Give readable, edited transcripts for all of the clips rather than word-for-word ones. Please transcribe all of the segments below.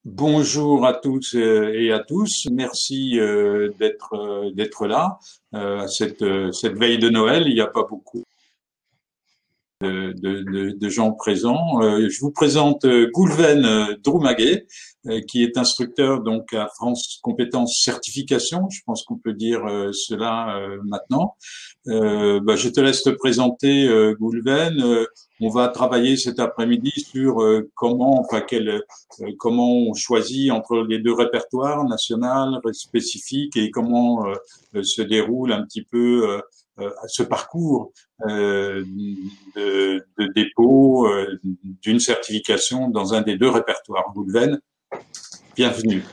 Bonjour à tous et à tous. Merci d'être là cette veille de Noël. Il n'y a pas beaucoup de gens présents. Je vous présente Goulven Droumaguet, qui est instructeur donc à France Compétences Certification. Je pense qu'on peut dire cela maintenant. Je te laisse te présenter, Goulven. On va travailler cet après-midi sur comment on choisit entre les deux répertoires, national, spécifique, et comment se déroule un petit peu ce parcours de dépôt d'une certification dans un des deux répertoires. Goulven, bienvenue.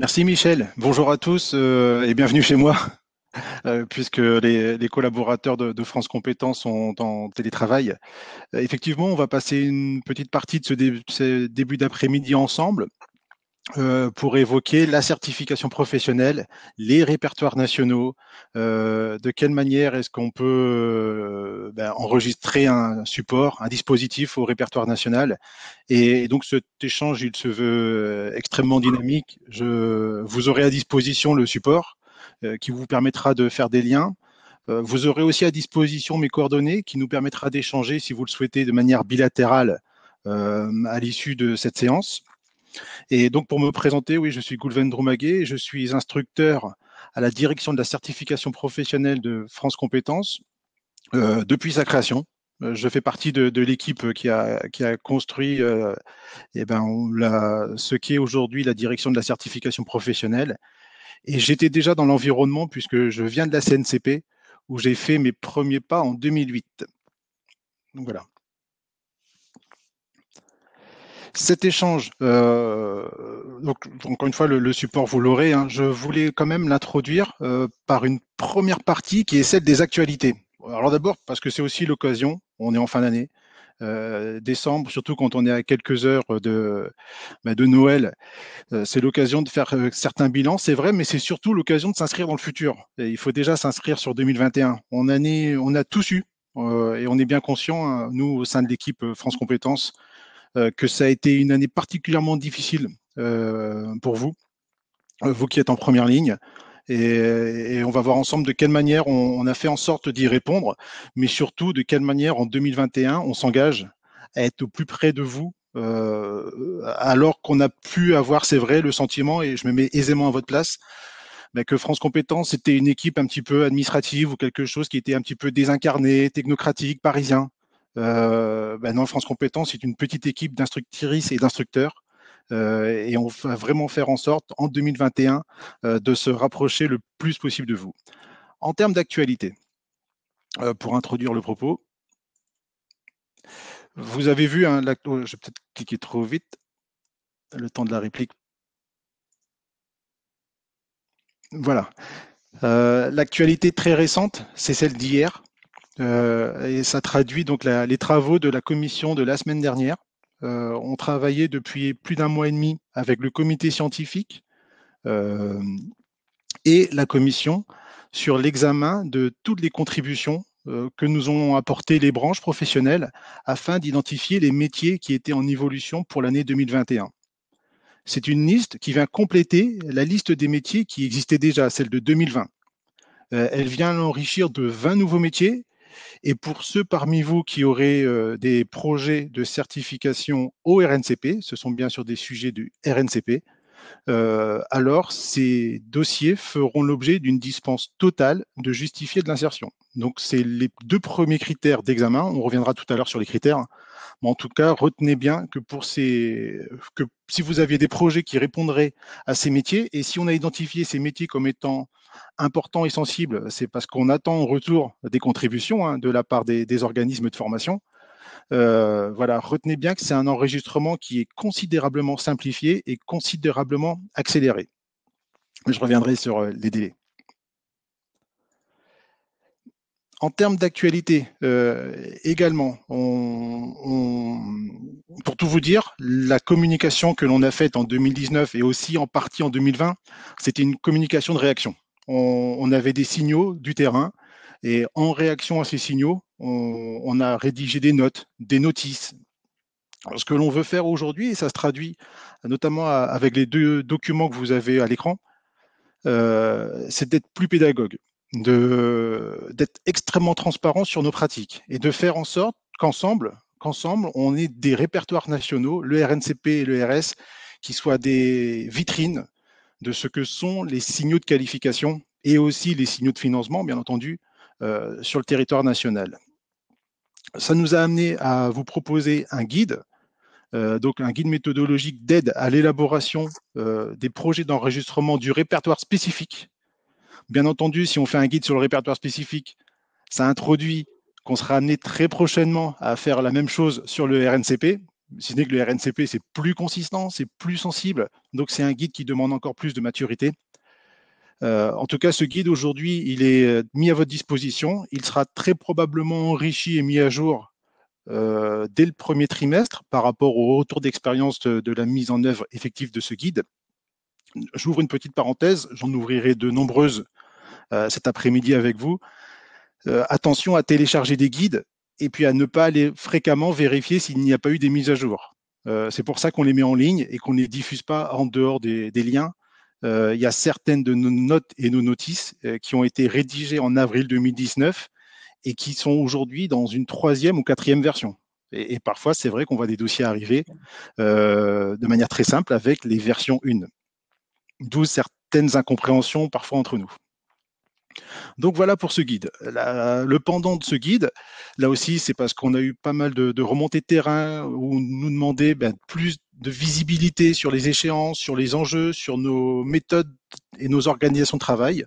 Merci Michel, bonjour à tous et bienvenue chez moi, puisque les collaborateurs de France Compétences sont en télétravail. Effectivement, on va passer une petite partie de ce début d'après-midi ensemble pour évoquer la certification professionnelle, les répertoires nationaux, de quelle manière est-ce qu'on peut enregistrer un support, un dispositif au répertoire national. Et donc cet échange, il se veut extrêmement dynamique. Vous aurez à disposition le support qui vous permettra de faire des liens. Vous aurez aussi à disposition mes coordonnées qui nous permettra d'échanger, si vous le souhaitez, de manière bilatérale à l'issue de cette séance. Et donc, pour me présenter, oui, je suis Goulven Droumaguet, je suis instructeur à la direction de la certification professionnelle de France Compétences depuis sa création. Je fais partie de l'équipe qui a construit ce qui est aujourd'hui la direction de la certification professionnelle. Et j'étais déjà dans l'environnement puisque je viens de la CNCP où j'ai fait mes premiers pas en 2008. Donc voilà. Cet échange, donc encore une fois, le support, vous l'aurez, hein, je voulais quand même l'introduire par une première partie qui est celle des actualités. Alors d'abord, parce que c'est aussi l'occasion, on est en fin d'année, décembre, surtout quand on est à quelques heures de Noël, c'est l'occasion de faire certains bilans, c'est vrai, mais c'est surtout l'occasion de s'inscrire dans le futur. Et il faut déjà s'inscrire sur 2021. On a tous eu, et on est bien conscient, hein, nous, au sein de l'équipe France Compétences, que ça a été une année particulièrement difficile pour vous, vous qui êtes en première ligne. Et on va voir ensemble de quelle manière on a fait en sorte d'y répondre, mais surtout de quelle manière en 2021 on s'engage à être au plus près de vous, alors qu'on a pu avoir, c'est vrai, le sentiment, et je me mets aisément à votre place, que France Compétences était une équipe un petit peu administrative ou quelque chose qui était un petit peu désincarné, technocratique, parisien. Non, France Compétences est une petite équipe d'instructrices et d'instructeurs. Et on va vraiment faire en sorte, en 2021, de se rapprocher le plus possible de vous. En termes d'actualité, pour introduire le propos, vous avez vu, hein, je vais peut-être cliquer trop vite, le temps de la réplique. Voilà. L'actualité très récente, c'est celle d'hier. Et ça traduit donc les travaux de la commission de la semaine dernière. On travaillait depuis plus d'un mois et demi avec le comité scientifique et la commission sur l'examen de toutes les contributions que nous ont apportées les branches professionnelles afin d'identifier les métiers qui étaient en évolution pour l'année 2021. C'est une liste qui vient compléter la liste des métiers qui existait déjà, celle de 2020. Elle vient l'enrichir de 20 nouveaux métiers. Et pour ceux parmi vous qui auraient des projets de certification au RNCP, ce sont bien sûr des sujets du RNCP, alors ces dossiers feront l'objet d'une dispense totale de justifié de l'insertion. Donc c'est les deux premiers critères d'examen. On reviendra tout à l'heure sur les critères. Mais en tout cas, retenez bien que que si vous aviez des projets qui répondraient à ces métiers, et si on a identifié ces métiers comme étant importants et sensibles, c'est parce qu'on attend en retour des contributions, hein, de la part des organismes de formation. Voilà, retenez bien que c'est un enregistrement qui est considérablement simplifié et considérablement accéléré. Je reviendrai sur les délais. En termes d'actualité, également, pour tout vous dire, la communication que l'on a faite en 2019 et aussi en partie en 2020, c'était une communication de réaction. On avait des signaux du terrain et en réaction à ces signaux, on a rédigé des notes, des notices, Alors, ce que l'on veut faire aujourd'hui, et ça se traduit notamment avec les deux documents que vous avez à l'écran, c'est d'être plus pédagogue, d'être extrêmement transparent sur nos pratiques et de faire en sorte qu'ensemble, on ait des répertoires nationaux, le RNCP et le RS, qui soient des vitrines de ce que sont les signaux de qualification et aussi les signaux de financement, bien entendu, sur le territoire national. Ça nous a amené à vous proposer un guide, donc un guide méthodologique d'aide à l'élaboration des projets d'enregistrement du répertoire spécifique. Bien entendu, si on fait un guide sur le répertoire spécifique, ça introduit qu'on sera amené très prochainement à faire la même chose sur le RNCP, si ce n'est que le RNCP, c'est plus consistant, c'est plus sensible, donc c'est un guide qui demande encore plus de maturité. En tout cas, ce guide aujourd'hui, il est mis à votre disposition. Il sera très probablement enrichi et mis à jour dès le premier trimestre par rapport au retour d'expérience de la mise en œuvre effective de ce guide. J'ouvre une petite parenthèse, j'en ouvrirai de nombreuses cet après-midi avec vous. Attention à télécharger des guides et puis à ne pas aller fréquemment vérifier s'il n'y a pas eu des mises à jour. C'est pour ça qu'on les met en ligne et qu'on ne les diffuse pas en dehors des liens. Il y a certaines de nos notes et nos notices qui ont été rédigées en avril 2019 et qui sont aujourd'hui dans une 3e ou 4e version. Et parfois, c'est vrai qu'on voit des dossiers arriver de manière très simple avec les versions 1. D'où certaines incompréhensions parfois entre nous. Donc voilà pour ce guide. Le pendant de ce guide, là aussi, c'est parce qu'on a eu pas mal de remontées de terrain où on nous demandait plus de visibilité sur les échéances, sur les enjeux, sur nos méthodes et nos organisations de travail.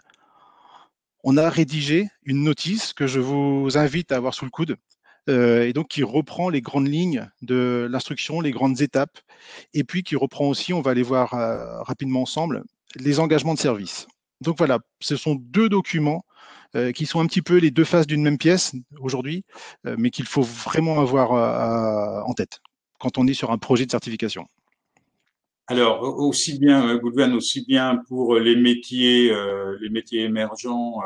On a rédigé une notice que je vous invite à avoir sous le coude et donc qui reprend les grandes lignes de l'instruction, les grandes étapes, et puis qui reprend aussi, on va aller voir rapidement ensemble, les engagements de service. Donc voilà, ce sont 2 documents qui sont un petit peu les 2 faces d'une même pièce aujourd'hui, mais qu'il faut vraiment avoir en tête quand on est sur un projet de certification. Alors, aussi bien, Goulven, aussi bien pour les métiers émergents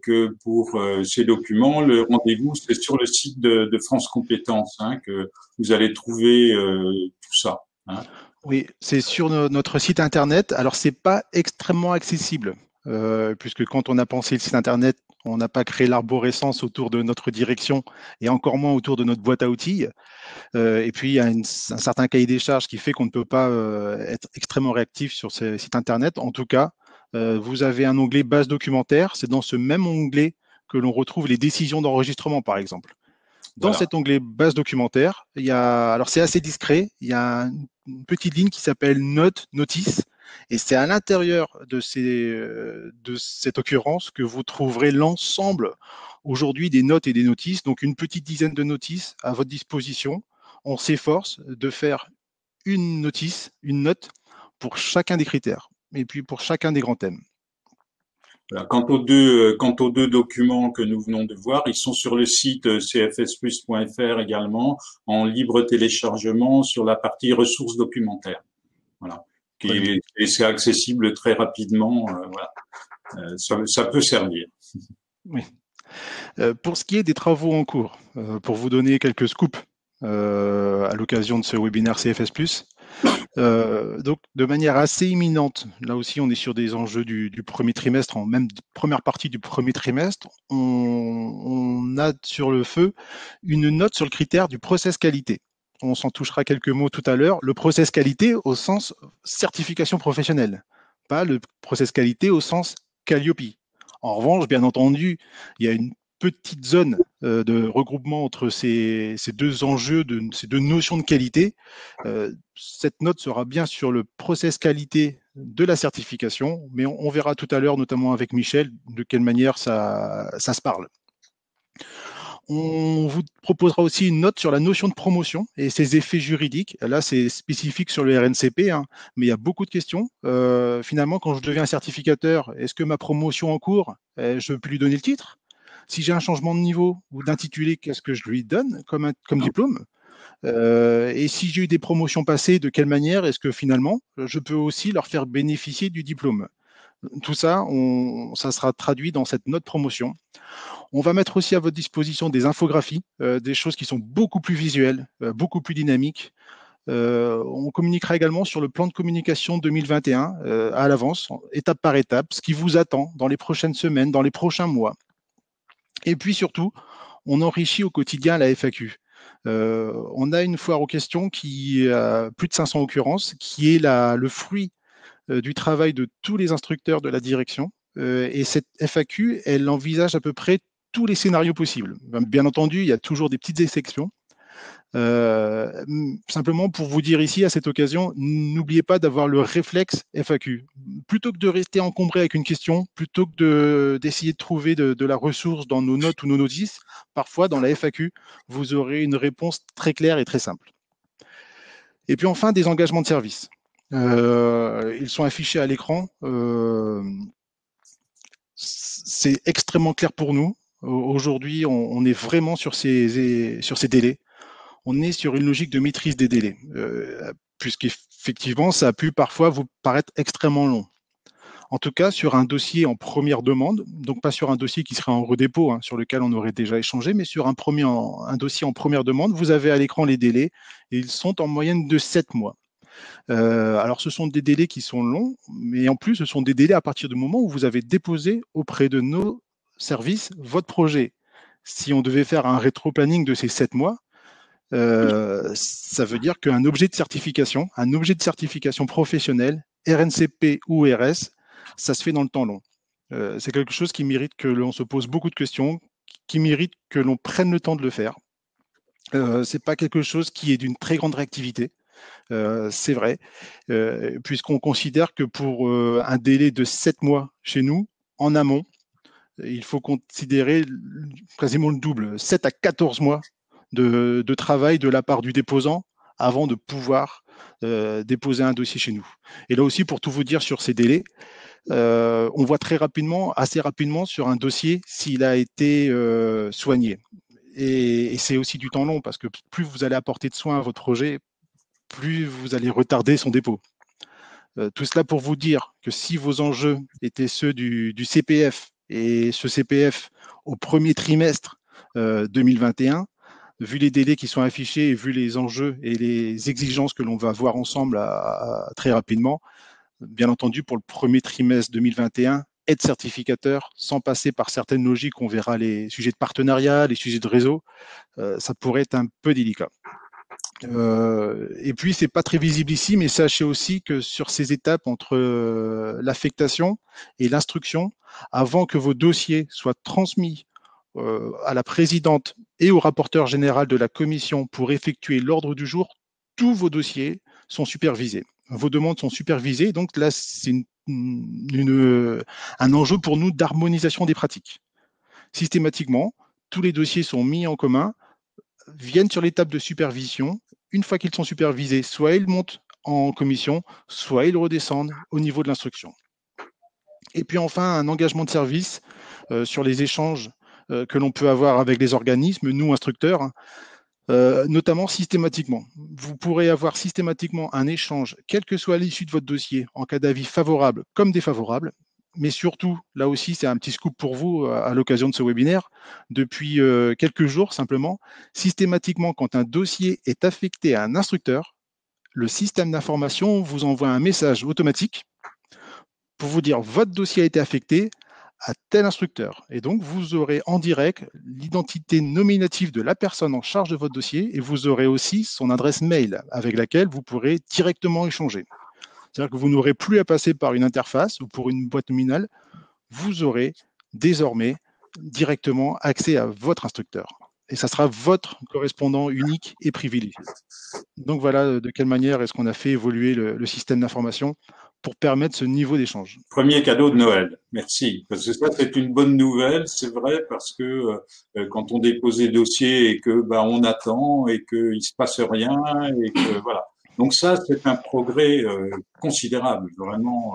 que pour ces documents, le rendez-vous, c'est sur le site de France Compétences hein, que vous allez trouver tout ça. Hein. Oui, c'est sur notre site internet. Alors, c'est pas extrêmement accessible, puisque quand on a pensé le site internet, on n'a pas créé l'arborescence autour de notre direction et encore moins autour de notre boîte à outils. Et puis, il y a un certain cahier des charges qui fait qu'on ne peut pas être extrêmement réactif sur ces sites internet. En tout cas, vous avez un onglet base documentaire. C'est dans ce même onglet que l'on retrouve les décisions d'enregistrement, par exemple. Dans Voilà. cet onglet base documentaire, il y a, alors c'est assez discret, il y a une petite ligne qui s'appelle note, notice, et c'est à l'intérieur de cette occurrence que vous trouverez l'ensemble aujourd'hui des notes et des notices, donc une petite dizaine de notices à votre disposition. On s'efforce de faire une notice, une note pour chacun des critères, et puis pour chacun des grands thèmes. Voilà. Quant aux deux documents que nous venons de voir, ils sont sur le site cfsplus.fr également, en libre téléchargement sur la partie ressources documentaires. Voilà. Et c'est accessible très rapidement. Voilà. Ça peut servir. Oui. Pour ce qui est des travaux en cours, pour vous donner quelques scoops à l'occasion de ce webinaire CFS+, donc de manière assez imminente, là aussi on est sur des enjeux du premier trimestre, en même première partie du premier trimestre, on a sur le feu une note sur le critère du process qualité. On s'en touchera quelques mots tout à l'heure. Le process qualité au sens certification professionnelle, pas le process qualité au sens Calliope. En revanche, bien entendu, il y a une petite zone de regroupement entre ces 2 enjeux, ces 2 notions de qualité. Cette note sera bien sur le process qualité de la certification, mais on verra tout à l'heure, notamment avec Michel, de quelle manière ça se parle. On vous proposera aussi une note sur la notion de promotion et ses effets juridiques. Là, c'est spécifique sur le RNCP, hein, mais il y a beaucoup de questions. Finalement, quand je deviens certificateur, est-ce que ma promotion en cours, je peux lui donner le titre? Si j'ai un changement de niveau ou d'intitulé, qu'est-ce que je lui donne comme diplôme? Et si j'ai eu des promotions passées, de quelle manière est-ce que finalement, je peux aussi leur faire bénéficier du diplôme? Tout ça, ça sera traduit dans cette note promotion. On va mettre aussi à votre disposition des infographies, des choses qui sont beaucoup plus visuelles, beaucoup plus dynamiques. On communiquera également sur le plan de communication 2021 à l'avance, étape par étape, ce qui vous attend dans les prochaines semaines, dans les prochains mois. Et puis surtout, on enrichit au quotidien la FAQ. On a une foire aux questions qui a plus de 500 occurrences, qui est le fruit du travail de tous les instructeurs de la direction. Et cette FAQ, elle envisage à peu près tous les scénarios possibles. Bien entendu, il y a toujours des petites exceptions. Simplement pour vous dire ici, à cette occasion, n'oubliez pas d'avoir le réflexe FAQ. Plutôt que de rester encombré avec une question, plutôt que d'essayer de trouver de la ressource dans nos notes ou nos notices, parfois dans la FAQ, vous aurez une réponse très claire et très simple. Et puis enfin, des engagements de service. Ils sont affichés à l'écran. C'est extrêmement clair pour nous. Aujourd'hui, on est vraiment sur ces délais. On est sur une logique de maîtrise des délais, puisqu'effectivement, ça a pu parfois vous paraître extrêmement long. En tout cas, sur un dossier en première demande, donc pas sur un dossier qui serait en redépôt, hein, sur lequel on aurait déjà échangé, mais sur un dossier en première demande, vous avez à l'écran les délais, et ils sont en moyenne de 7 mois. Alors, ce sont des délais qui sont longs, mais en plus, ce sont des délais à partir du moment où vous avez déposé auprès de nos services votre projet. Si on devait faire un rétro-planning de ces 7 mois, ça veut dire qu'un objet de certification, professionnelle, RNCP ou RS, ça se fait dans le temps long. C'est quelque chose qui mérite que l'on se pose beaucoup de questions, qui mérite que l'on prenne le temps de le faire. C'est pas quelque chose qui est d'une très grande réactivité. C'est vrai, puisqu'on considère que pour un délai de 7 mois chez nous, en amont, il faut considérer quasiment le double, 7 à 14 mois de travail de la part du déposant avant de pouvoir déposer un dossier chez nous. Et là aussi, pour tout vous dire sur ces délais, on voit assez rapidement sur un dossier s'il a été soigné. Et c'est aussi du temps long parce que plus vous allez apporter de soins à votre projet, plus vous allez retarder son dépôt. Tout cela pour vous dire que si vos enjeux étaient ceux du CPF et ce CPF au premier trimestre 2021, vu les délais qui sont affichés et vu les enjeux et les exigences que l'on va voir ensemble très rapidement, bien entendu, pour le premier trimestre 2021, être certificateur sans passer par certaines logiques, on verra les sujets de partenariat, les sujets de réseau, ça pourrait être un peu délicat. Et puis, c'est pas très visible ici, mais sachez aussi que sur ces étapes entre l'affectation et l'instruction, avant que vos dossiers soient transmis à la présidente et au rapporteur général de la commission pour effectuer l'ordre du jour, tous vos dossiers sont supervisés. Vos demandes sont supervisées. Donc là, c'est un enjeu pour nous d'harmonisation des pratiques. Systématiquement, tous les dossiers sont mis en commun, viennent sur l'étape de supervision. Une fois qu'ils sont supervisés, soit ils montent en commission, soit ils redescendent au niveau de l'instruction. Et puis enfin, un engagement de service sur les échanges que l'on peut avoir avec les organismes, nous instructeurs, notamment systématiquement. Vous pourrez avoir systématiquement un échange, quelle que soit l'issue de votre dossier, en cas d'avis favorable comme défavorable. Mais surtout, là aussi, c'est un petit scoop pour vous à l'occasion de ce webinaire. Depuis quelques jours, simplement, systématiquement, quand un dossier est affecté à un instructeur, le système d'information vous envoie un message automatique pour vous dire votre dossier a été affecté à tel instructeur. Et donc, vous aurez en direct l'identité nominative de la personne en charge de votre dossier et vous aurez aussi son adresse mail avec laquelle vous pourrez directement échanger. C'est-à-dire que vous n'aurez plus à passer par une interface ou pour une boîte nominale. Vous aurez désormais directement accès à votre instructeur. Et ça sera votre correspondant unique et privilégié. Donc voilà de quelle manière est-ce qu'on a fait évoluer le système d'information pour permettre ce niveau d'échange. Premier cadeau de Noël. Merci. Parce que ça, c'est une bonne nouvelle, c'est vrai, parce que quand on dépose des dossiers et que on attend et qu'il se passe rien et que voilà. Donc ça, c'est un progrès considérable, vraiment.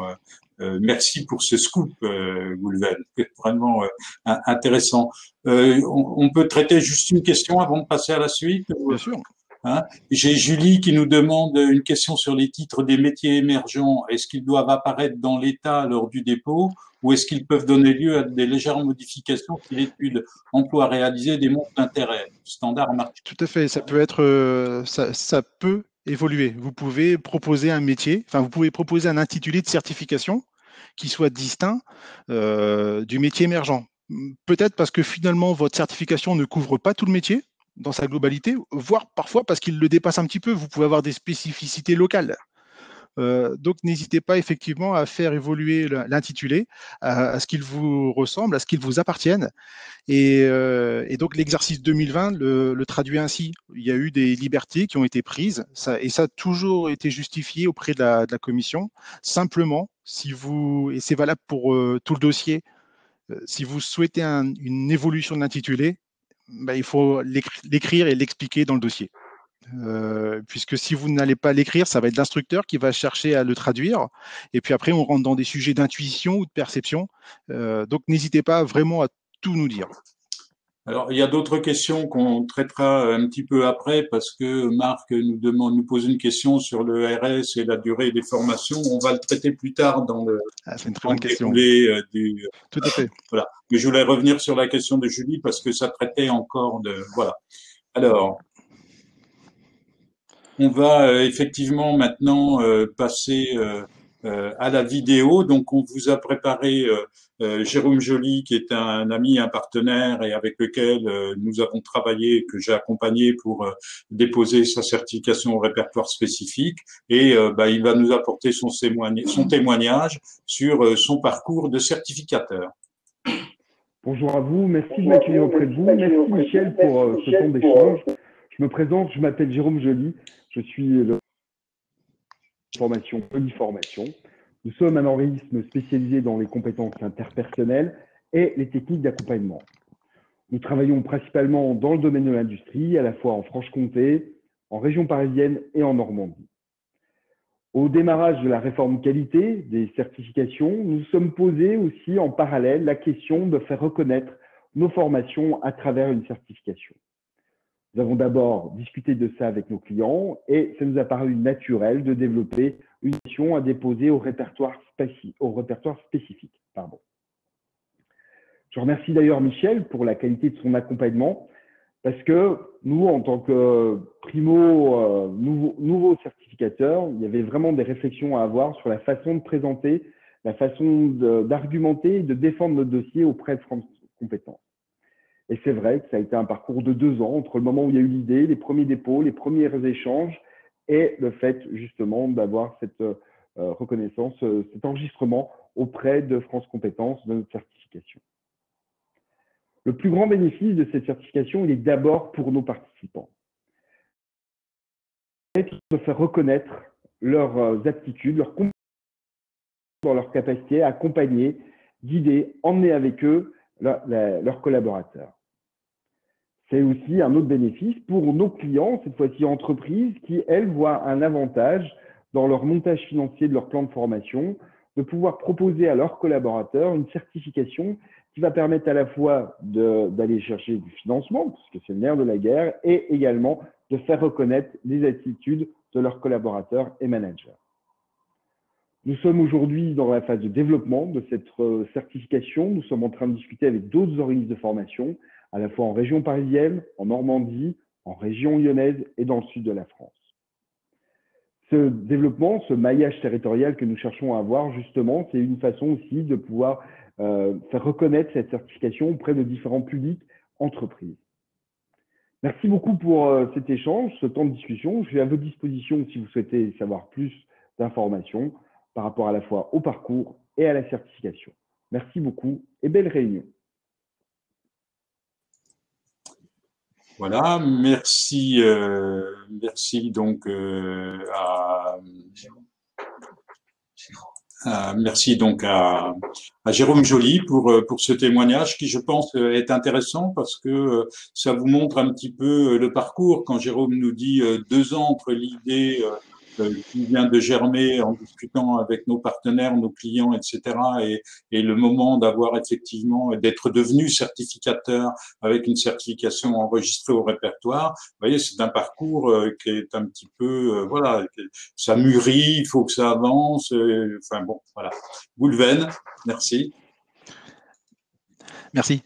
Merci pour ce scoop, Goulven. C'est vraiment intéressant. On peut traiter juste une question avant de passer à la suite? Bien sûr. Hein. J'ai Julie qui nous demande une question sur les titres des métiers émergents. Est-ce qu'ils doivent apparaître dans l'état lors du dépôt ou est-ce qu'ils peuvent donner lieu à des légères modifications si l'étude emploi réalisée démontre l'intérêt? Standard marché. Tout à fait, ça peut être, ça peut évoluer. Vous pouvez proposer un métier, enfin, vous pouvez proposer un intitulé de certification qui soit distinct du métier émergent. Peut-être parce que finalement, votre certification ne couvre pas tout le métier dans sa globalité, voire parfois parce qu'il le dépasse un petit peu. Vous pouvez avoir des spécificités locales. Donc, n'hésitez pas effectivement à faire évoluer l'intitulé à ce qu'il vous ressemble, à ce qu'il vous appartienne. Et donc, l'exercice 2020 le traduit ainsi. Il y a eu des libertés qui ont été prises, et ça a toujours été justifié auprès de la commission. Simplement, si vous, et c'est valable pour tout le dossier, si vous souhaitez une évolution de l'intitulé, ben, il faut l'écrire et l'expliquer dans le dossier. Puisque si vous n'allez pas l'écrire, ça va être l'instructeur qui va chercher à le traduire. Et puis après, on rentre dans des sujets d'intuition ou de perception. Donc, n'hésitez pas vraiment à tout nous dire. Alors, il y a d'autres questions qu'on traitera un petit peu après parce que Marc nous pose une question sur le RS et la durée des formations. On va le traiter plus tard C'est une très dans bonne le question. déroulé du. Tout à fait. Voilà. Mais je voulais revenir sur la question de Julie parce que ça traitait encore de. Voilà. Alors, on va effectivement maintenant passer à la vidéo. Donc, on vous a préparé Jérôme Joly, qui est un ami, un partenaire et avec lequel nous avons travaillé, que j'ai accompagné pour déposer sa certification au répertoire spécifique. Et il va nous apporter son témoignage sur son parcours de certificateur. Bonjour à vous, merci de m'accueillir auprès de vous. Merci Michel pour ce temps d'échange. Je me présente, je m'appelle Jérôme Joly, je suis le formation Polyformation. Nous sommes un organisme spécialisé dans les compétences interpersonnelles et les techniques d'accompagnement. Nous travaillons principalement dans le domaine de l'industrie, à la fois en Franche-Comté, en région parisienne et en Normandie. Au démarrage de la réforme qualité des certifications, nous sommes posés aussi en parallèle la question de faire reconnaître nos formations à travers une certification. Nous avons d'abord discuté de ça avec nos clients et ça nous a paru naturel de développer une mission à déposer au répertoire spécifique. Je remercie d'ailleurs Michel pour la qualité de son accompagnement parce que nous, en tant que nouveau certificateur, il y avait vraiment des réflexions à avoir sur la façon de présenter, la façon d'argumenter et de défendre notre dossier auprès de France Compétences. Et c'est vrai que ça a été un parcours de 2 ans entre le moment où il y a eu l'idée, les premiers dépôts, les premiers échanges et le fait justement d'avoir cette reconnaissance, cet enregistrement auprès de France Compétences de notre certification. Le plus grand bénéfice de cette certification, il est d'abord pour nos participants. De faire reconnaître leurs aptitudes, leurs compétences, dans leur capacité à accompagner, guider, emmener avec eux leurs collaborateurs. C'est aussi un autre bénéfice pour nos clients, cette fois-ci entreprises, qui, elles, voient un avantage dans leur montage financier de leur plan de formation, de pouvoir proposer à leurs collaborateurs une certification qui va permettre à la fois d'aller chercher du financement, puisque c'est le nerf de la guerre, et également de faire reconnaître les attitudes de leurs collaborateurs et managers. Nous sommes aujourd'hui dans la phase de développement de cette certification. Nous sommes en train de discuter avec d'autres organismes de formation, à la fois en région parisienne, en Normandie, en région lyonnaise et dans le sud de la France. Ce développement, ce maillage territorial que nous cherchons à avoir, justement, c'est une façon aussi de pouvoir faire reconnaître cette certification auprès de différents publics, entreprises. Merci beaucoup pour cet échange, ce temps de discussion. Je suis à votre disposition si vous souhaitez savoir plus d'informations par rapport à la fois au parcours et à la certification. Merci beaucoup et belle réunion. Voilà, merci donc merci donc à Jérôme Joly pour ce témoignage qui, je pense, est intéressant parce que ça vous montre un petit peu le parcours. Quand Jérôme nous dit 2 ans entre l'idée qui vient de germer en discutant avec nos partenaires, nos clients, etc. Et le moment d'avoir effectivement, d'être devenu certificateur avec une certification enregistrée au répertoire, vous voyez, c'est un parcours qui est un petit peu, voilà, ça mûrit, il faut que ça avance. Enfin bon, voilà. Goulven, merci. Merci.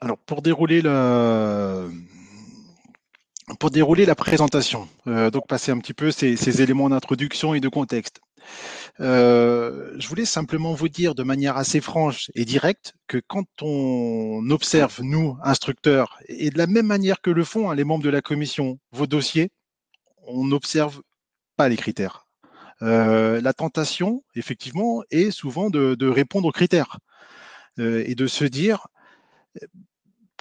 Alors, pour dérouler la présentation, donc passer un petit peu ces éléments d'introduction et de contexte. Je voulais simplement vous dire de manière assez franche et directe que quand on observe, nous, instructeurs, et de la même manière que le font les membres de la commission, vos dossiers, on n'observe pas les critères. La tentation, effectivement, est souvent de répondre aux critères et de se dire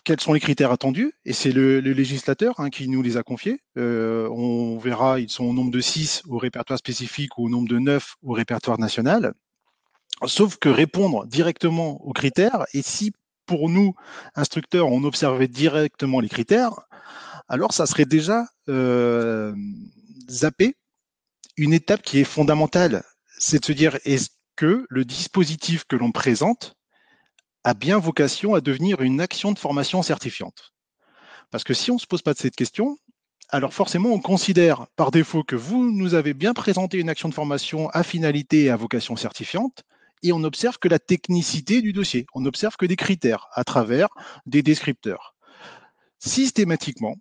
quels sont les critères attendus, et c'est le législateur qui nous les a confiés. On verra, ils sont au nombre de 6 au répertoire spécifique ou au nombre de 9 au répertoire national. Sauf que répondre directement aux critères, et si pour nous, instructeurs, on observait directement les critères, alors ça serait déjà zapper une étape qui est fondamentale. C'est de se dire, est-ce que le dispositif que l'on présente a bien vocation à devenir une action de formation certifiante? Parce que si on ne se pose pas de cette question, alors forcément, on considère par défaut que vous nous avez bien présenté une action de formation à finalité et à vocation certifiante, et on observe que la technicité du dossier, on observe que des critères à travers des descripteurs. Systématiquement,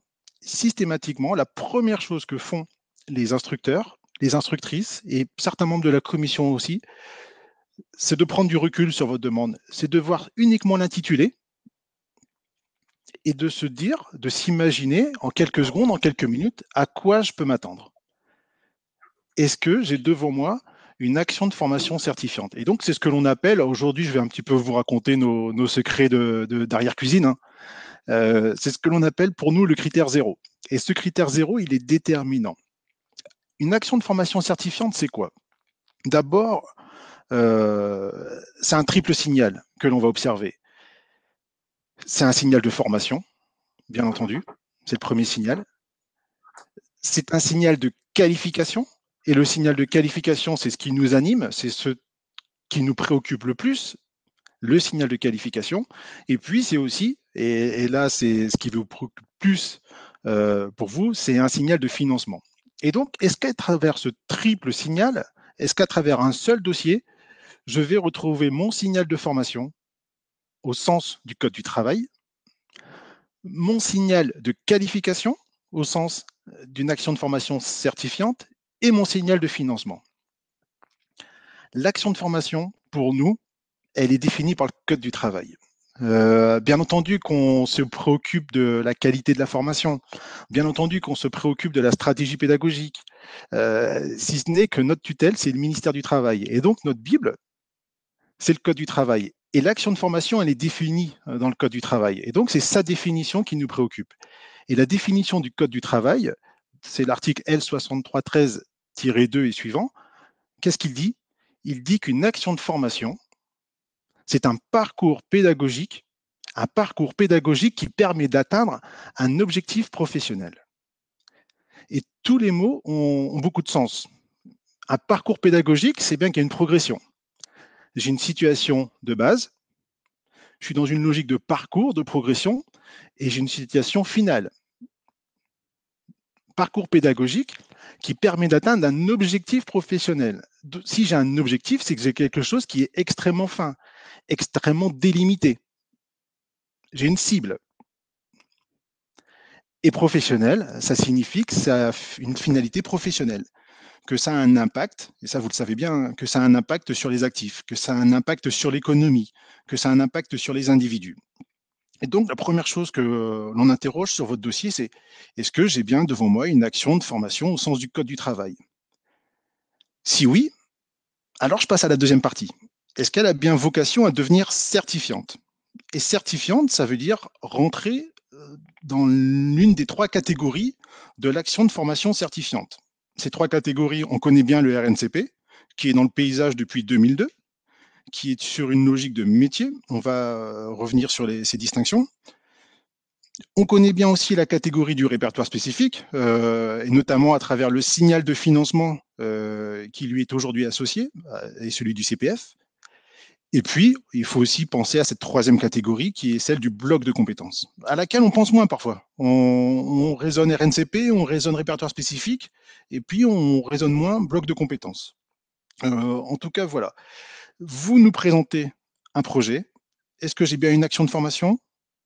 la première chose que font les instructeurs, les instructrices et certains membres de la commission aussi, c'est de prendre du recul sur votre demande, c'est de voir uniquement l'intitulé et de se dire, de s'imaginer en quelques secondes, en quelques minutes, à quoi je peux m'attendre. Est-ce que j'ai devant moi une action de formation certifiante? Et donc, c'est ce que l'on appelle, aujourd'hui, je vais un petit peu vous raconter nos secrets d'arrière-cuisine, c'est ce que l'on appelle pour nous le critère 0. Et ce critère 0, il est déterminant. Une action de formation certifiante, c'est quoi? D'abord, c'est un triple signal que l'on va observer. C'est un signal de formation, bien entendu, c'est le premier signal. C'est un signal de qualification, et le signal de qualification, c'est ce qui nous anime, c'est ce qui nous préoccupe le plus, le signal de qualification. Et puis, c'est aussi, et là, c'est ce qui vous préoccupe plus pour vous, c'est un signal de financement. Et donc, est-ce qu'à travers ce triple signal, est-ce qu'à travers un seul dossier, je vais retrouver mon signal de formation au sens du Code du travail, mon signal de qualification au sens d'une action de formation certifiante et mon signal de financement? L'action de formation, pour nous, elle est définie par le Code du travail. Bien entendu qu'on se préoccupe de la qualité de la formation, bien entendu qu'on se préoccupe de la stratégie pédagogique, si ce n'est que notre tutelle, c'est le ministère du Travail. Et donc notre Bible, c'est le Code du travail. Et l'action de formation, elle est définie dans le Code du travail. Et donc c'est sa définition qui nous préoccupe. Et la définition du Code du travail, c'est l'article L6313-2 et suivant. Qu'est-ce qu'il dit? Il dit qu'une action de formation, c'est un parcours pédagogique qui permet d'atteindre un objectif professionnel. Et tous les mots ont beaucoup de sens. Un parcours pédagogique, c'est bien qu'il y a une progression. J'ai une situation de base, je suis dans une logique de parcours, de progression, et j'ai une situation finale. Parcours pédagogique qui permet d'atteindre un objectif professionnel. Si j'ai un objectif, c'est que j'ai quelque chose qui est extrêmement fin, extrêmement délimité. J'ai une cible. Et professionnel, ça signifie que ça a une finalité professionnelle, que ça a un impact, et ça vous le savez bien, que ça a un impact sur les actifs, que ça a un impact sur l'économie, que ça a un impact sur les individus. Et donc, la première chose que l'on interroge sur votre dossier, c'est est-ce que j'ai bien devant moi une action de formation au sens du Code du travail? Si oui, alors je passe à la deuxième partie. Est-ce qu'elle a bien vocation à devenir certifiante? Et certifiante, ça veut dire rentrer dans l'une des 3 catégories de l'action de formation certifiante. Ces 3 catégories, on connaît bien le RNCP, qui est dans le paysage depuis 2002, qui est sur une logique de métier. On va revenir sur ces distinctions. On connaît bien aussi la catégorie du répertoire spécifique, et notamment à travers le signal de financement qui lui est aujourd'hui associé, et celui du CPF. Et puis, il faut aussi penser à cette troisième catégorie qui est celle du bloc de compétences, à laquelle on pense moins parfois. On raisonne RNCP, on raisonne répertoire spécifique, et puis on raisonne moins bloc de compétences. En tout cas, voilà. Vous nous présentez un projet. Est-ce que j'ai bien une action de formation?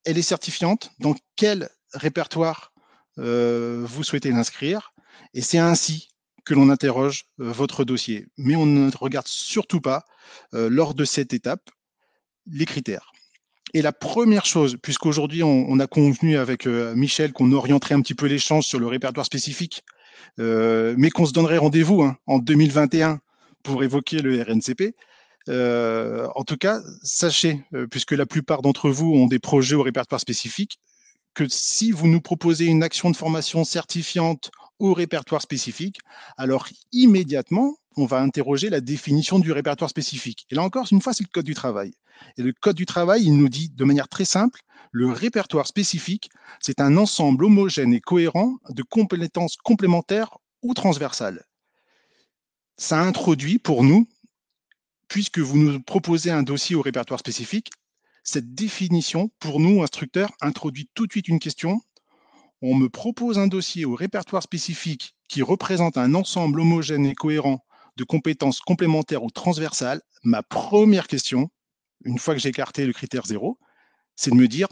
Elle est certifiante? Dans quel répertoire vous souhaitez l'inscrire? Et c'est ainsi que l'on interroge votre dossier. Mais on ne regarde surtout pas, lors de cette étape, les critères. Et la première chose, puisqu'aujourd'hui on a convenu avec Michel qu'on orienterait un petit peu l'échange sur le répertoire spécifique, mais qu'on se donnerait rendez-vous en 2021 pour évoquer le RNCP. En tout cas, sachez, puisque la plupart d'entre vous ont des projets au répertoire spécifique, que si vous nous proposez une action de formation certifiante au répertoire spécifique, alors immédiatement, on va interroger la définition du répertoire spécifique. Et là encore, une fois, c'est le Code du travail. Et le Code du travail, il nous dit de manière très simple, le répertoire spécifique, c'est un ensemble homogène et cohérent de compétences complémentaires ou transversales. Ça introduit pour nous, puisque vous nous proposez un dossier au répertoire spécifique, cette définition, pour nous, instructeurs, introduit tout de suite une question. On me propose un dossier au répertoire spécifique qui représente un ensemble homogène et cohérent de compétences complémentaires ou transversales. Ma première question, une fois que j'ai écarté le critère 0, c'est de me dire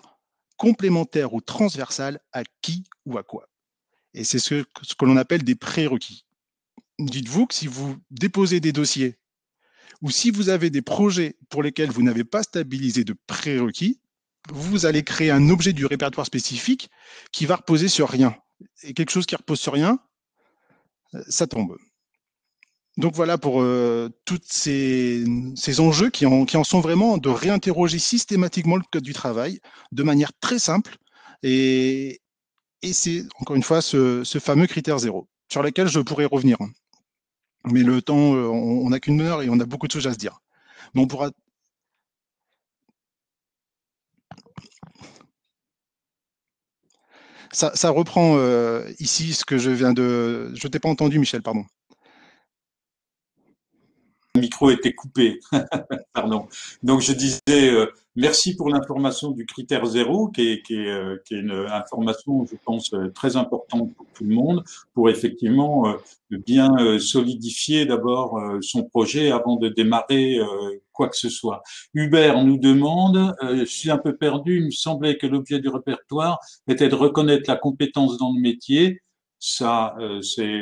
complémentaire ou transversal à qui ou à quoi. Et c'est ce que l'on appelle des prérequis. Dites-vous que si vous déposez des dossiers ou si vous avez des projets pour lesquels vous n'avez pas stabilisé de prérequis, vous allez créer un objet du répertoire spécifique qui va reposer sur rien. Et quelque chose qui repose sur rien, ça tombe. Donc voilà pour tous ces enjeux qui en sont vraiment de réinterroger systématiquement le Code du travail de manière très simple. Et c'est encore une fois ce fameux critère 0 sur lequel je pourrais revenir. Mais le temps, on n'a qu'une heure et on a beaucoup de choses à se dire. Mais on pourra. Ça reprend ici ce que je viens de. Je t'ai pas entendu, Michel, pardon. Le micro était coupé. Pardon. Donc je disais merci pour l'information du critère 0, qui est une information, je pense, très importante pour tout le monde, pour effectivement bien solidifier d'abord son projet avant de démarrer quoi que ce soit. Hubert nous demande, je suis un peu perdu, il me semblait que l'objet du répertoire était de reconnaître la compétence dans le métier. Ça, c'est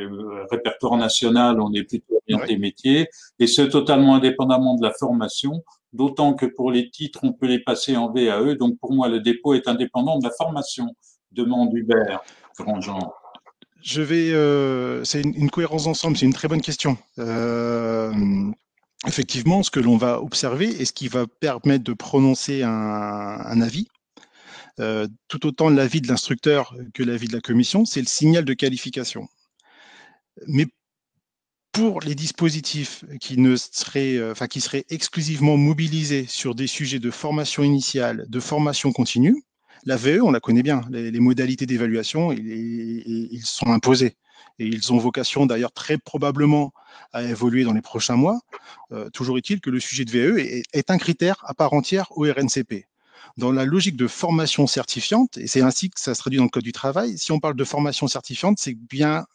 répertoire national, on est plutôt orienté métier, et ce totalement indépendamment de la formation, d'autant que pour les titres, on peut les passer en VAE. Donc pour moi, le dépôt est indépendant de la formation, demande Hubert Grandjean. Je vais, c'est une cohérence d'ensemble, c'est une très bonne question. Effectivement, ce que l'on va observer et ce qui va permettre de prononcer un avis, tout autant l'avis de l'instructeur que l'avis de la commission, c'est le signal de qualification. Mais pour les dispositifs qui seraient exclusivement mobilisés sur des sujets de formation initiale, de formation continue, la VE, on la connaît bien, les modalités d'évaluation, ils sont imposés. Et ils ont vocation d'ailleurs très probablement à évoluer dans les prochains mois. Toujours est-il que le sujet de VE est un critère à part entière au RNCP. Dans la logique de formation certifiante, et c'est ainsi que ça se traduit dans le Code du travail, si on parle de formation certifiante, c'est bien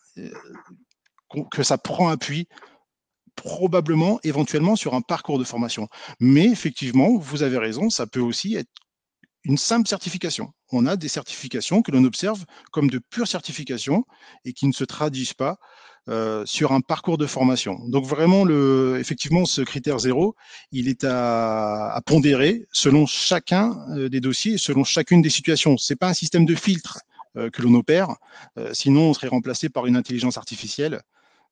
que ça prend appui probablement, éventuellement, sur un parcours de formation. Mais effectivement, vous avez raison, ça peut aussi être une simple certification. On a des certifications que l'on observe comme de pures certifications et qui ne se traduisent pas sur un parcours de formation. Donc vraiment, effectivement, ce critère 0, il est à pondérer selon chacun des dossiers et selon chacune des situations. Ce n'est pas un système de filtre que l'on opère, sinon on serait remplacé par une intelligence artificielle.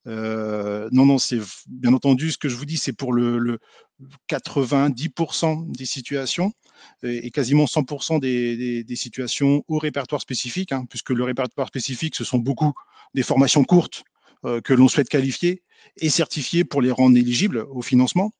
Non, c'est bien entendu ce que je vous dis, c'est pour le 90% des situations et quasiment 100% des situations au répertoire spécifique, puisque le répertoire spécifique, ce sont beaucoup des formations courtes que l'on souhaite qualifier et certifier pour les rendre éligibles au financement.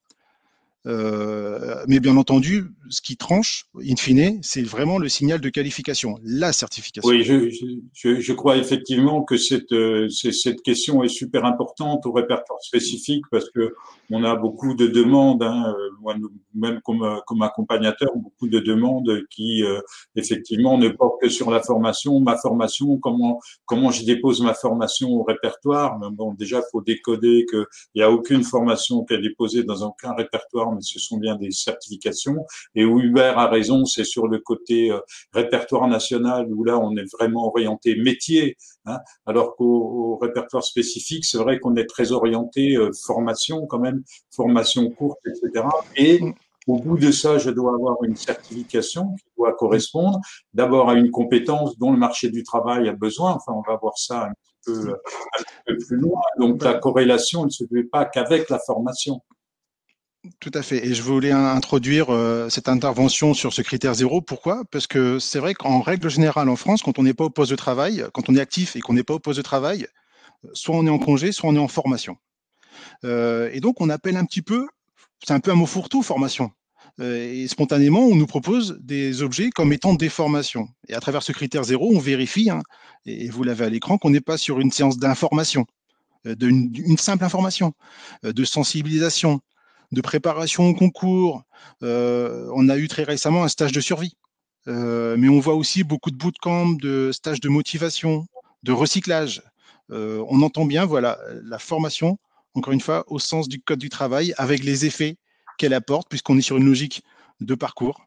Mais bien entendu, ce qui tranche, in fine, c'est vraiment le signal de qualification, la certification. Oui, je crois effectivement que cette question est super importante au répertoire spécifique parce que on a beaucoup de demandes, hein, moi, même comme accompagnateur, beaucoup de demandes qui effectivement ne portent que sur la formation, ma formation, comment je dépose ma formation au répertoire. Mais bon, déjà, faut décoder que il y a aucune formation qui est déposée dans aucun répertoire, mais ce sont bien des certifications. Et où Hubert a raison, c'est sur le côté répertoire national où là on est vraiment orienté métier, hein, alors qu'au répertoire spécifique, c'est vrai qu'on est très orienté formation quand même, formation courte, etc. Et au bout de ça, je dois avoir une certification qui doit correspondre d'abord à une compétence dont le marché du travail a besoin. Enfin, on va voir ça un petit peu plus loin. Donc la corrélation ne se fait pas qu'avec la formation. Tout à fait. Et je voulais introduire cette intervention sur ce critère zéro. Pourquoi? Parce que c'est vrai qu'en règle générale en France, quand on n'est pas au poste de travail, quand on est actif et qu'on n'est pas au poste de travail, soit on est en congé, soit on est en formation. Et donc on appelle un petit peu, c'est un peu un mot fourre-tout, formation. Et spontanément, on nous propose des objets comme étant des formations. Et à travers ce critère zéro, on vérifie, hein, et vous l'avez à l'écran, qu'on n'est pas sur une séance d'information, d'une simple information, de sensibilisation, de préparation au concours. On a eu très récemment un stage de survie. Mais on voit aussi beaucoup de bootcamp, de stages de motivation, de recyclage. On entend bien, voilà, la formation, encore une fois, au sens du code du travail, avec les effets qu'elle apporte, puisqu'on est sur une logique de parcours,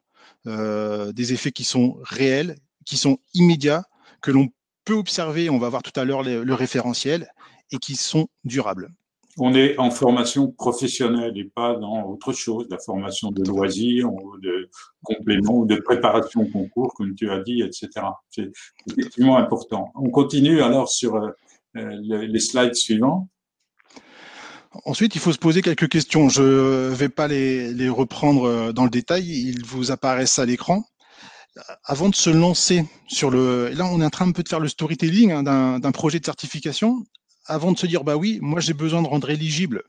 des effets qui sont réels, qui sont immédiats, que l'on peut observer, on va voir tout à l'heure le référentiel, et qui sont durables. On est en formation professionnelle et pas dans autre chose, la formation de loisirs ou de complément ou de préparation au concours, comme tu as dit, etc. C'est effectivement important. On continue alors sur les slides suivants. Ensuite, il faut se poser quelques questions. Je ne vais pas les reprendre dans le détail, ils vous apparaissent à l'écran. Avant de se lancer sur le... Là, on est en train un peu de faire le storytelling, hein, d'un projet de certification. Avant de se dire, bah oui, moi j'ai besoin de rendre éligible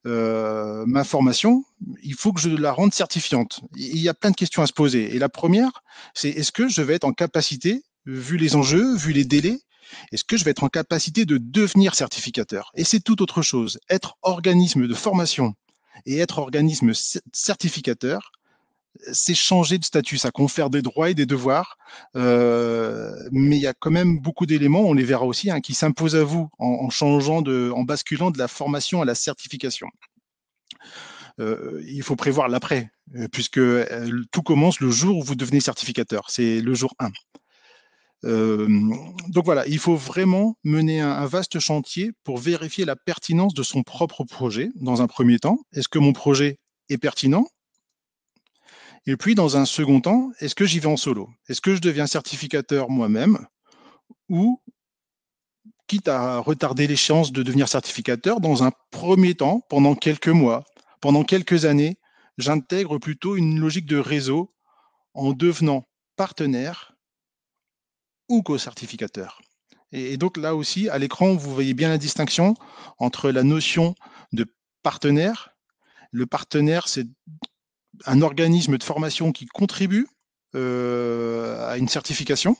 ma formation, il faut que je la rende certifiante. Il y a plein de questions à se poser. Et la première, c'est est-ce que je vais être en capacité, vu les enjeux, vu les délais, est-ce que je vais être en capacité de devenir certificateur? Et c'est tout autre chose. Être organisme de formation et être organisme certificateur, c'est changer de statut, ça confère des droits et des devoirs, mais il y a quand même beaucoup d'éléments, on les verra aussi, hein, qui s'imposent à vous en changeant en basculant de la formation à la certification. Il faut prévoir l'après, puisque tout commence le jour où vous devenez certificateur, c'est le jour 1. Donc voilà, il faut vraiment mener un vaste chantier pour vérifier la pertinence de son propre projet dans un premier temps. Est-ce que mon projet est pertinent? Et puis, dans un second temps, est-ce que j'y vais en solo? Est-ce que je deviens certificateur moi-même ou, quitte à retarder l'échéance de devenir certificateur, dans un premier temps, pendant quelques mois, pendant quelques années, j'intègre plutôt une logique de réseau en devenant partenaire ou co-certificateur. Et donc là aussi, à l'écran, vous voyez bien la distinction entre la notion de partenaire. Le partenaire, c'est un organisme de formation qui contribue à une certification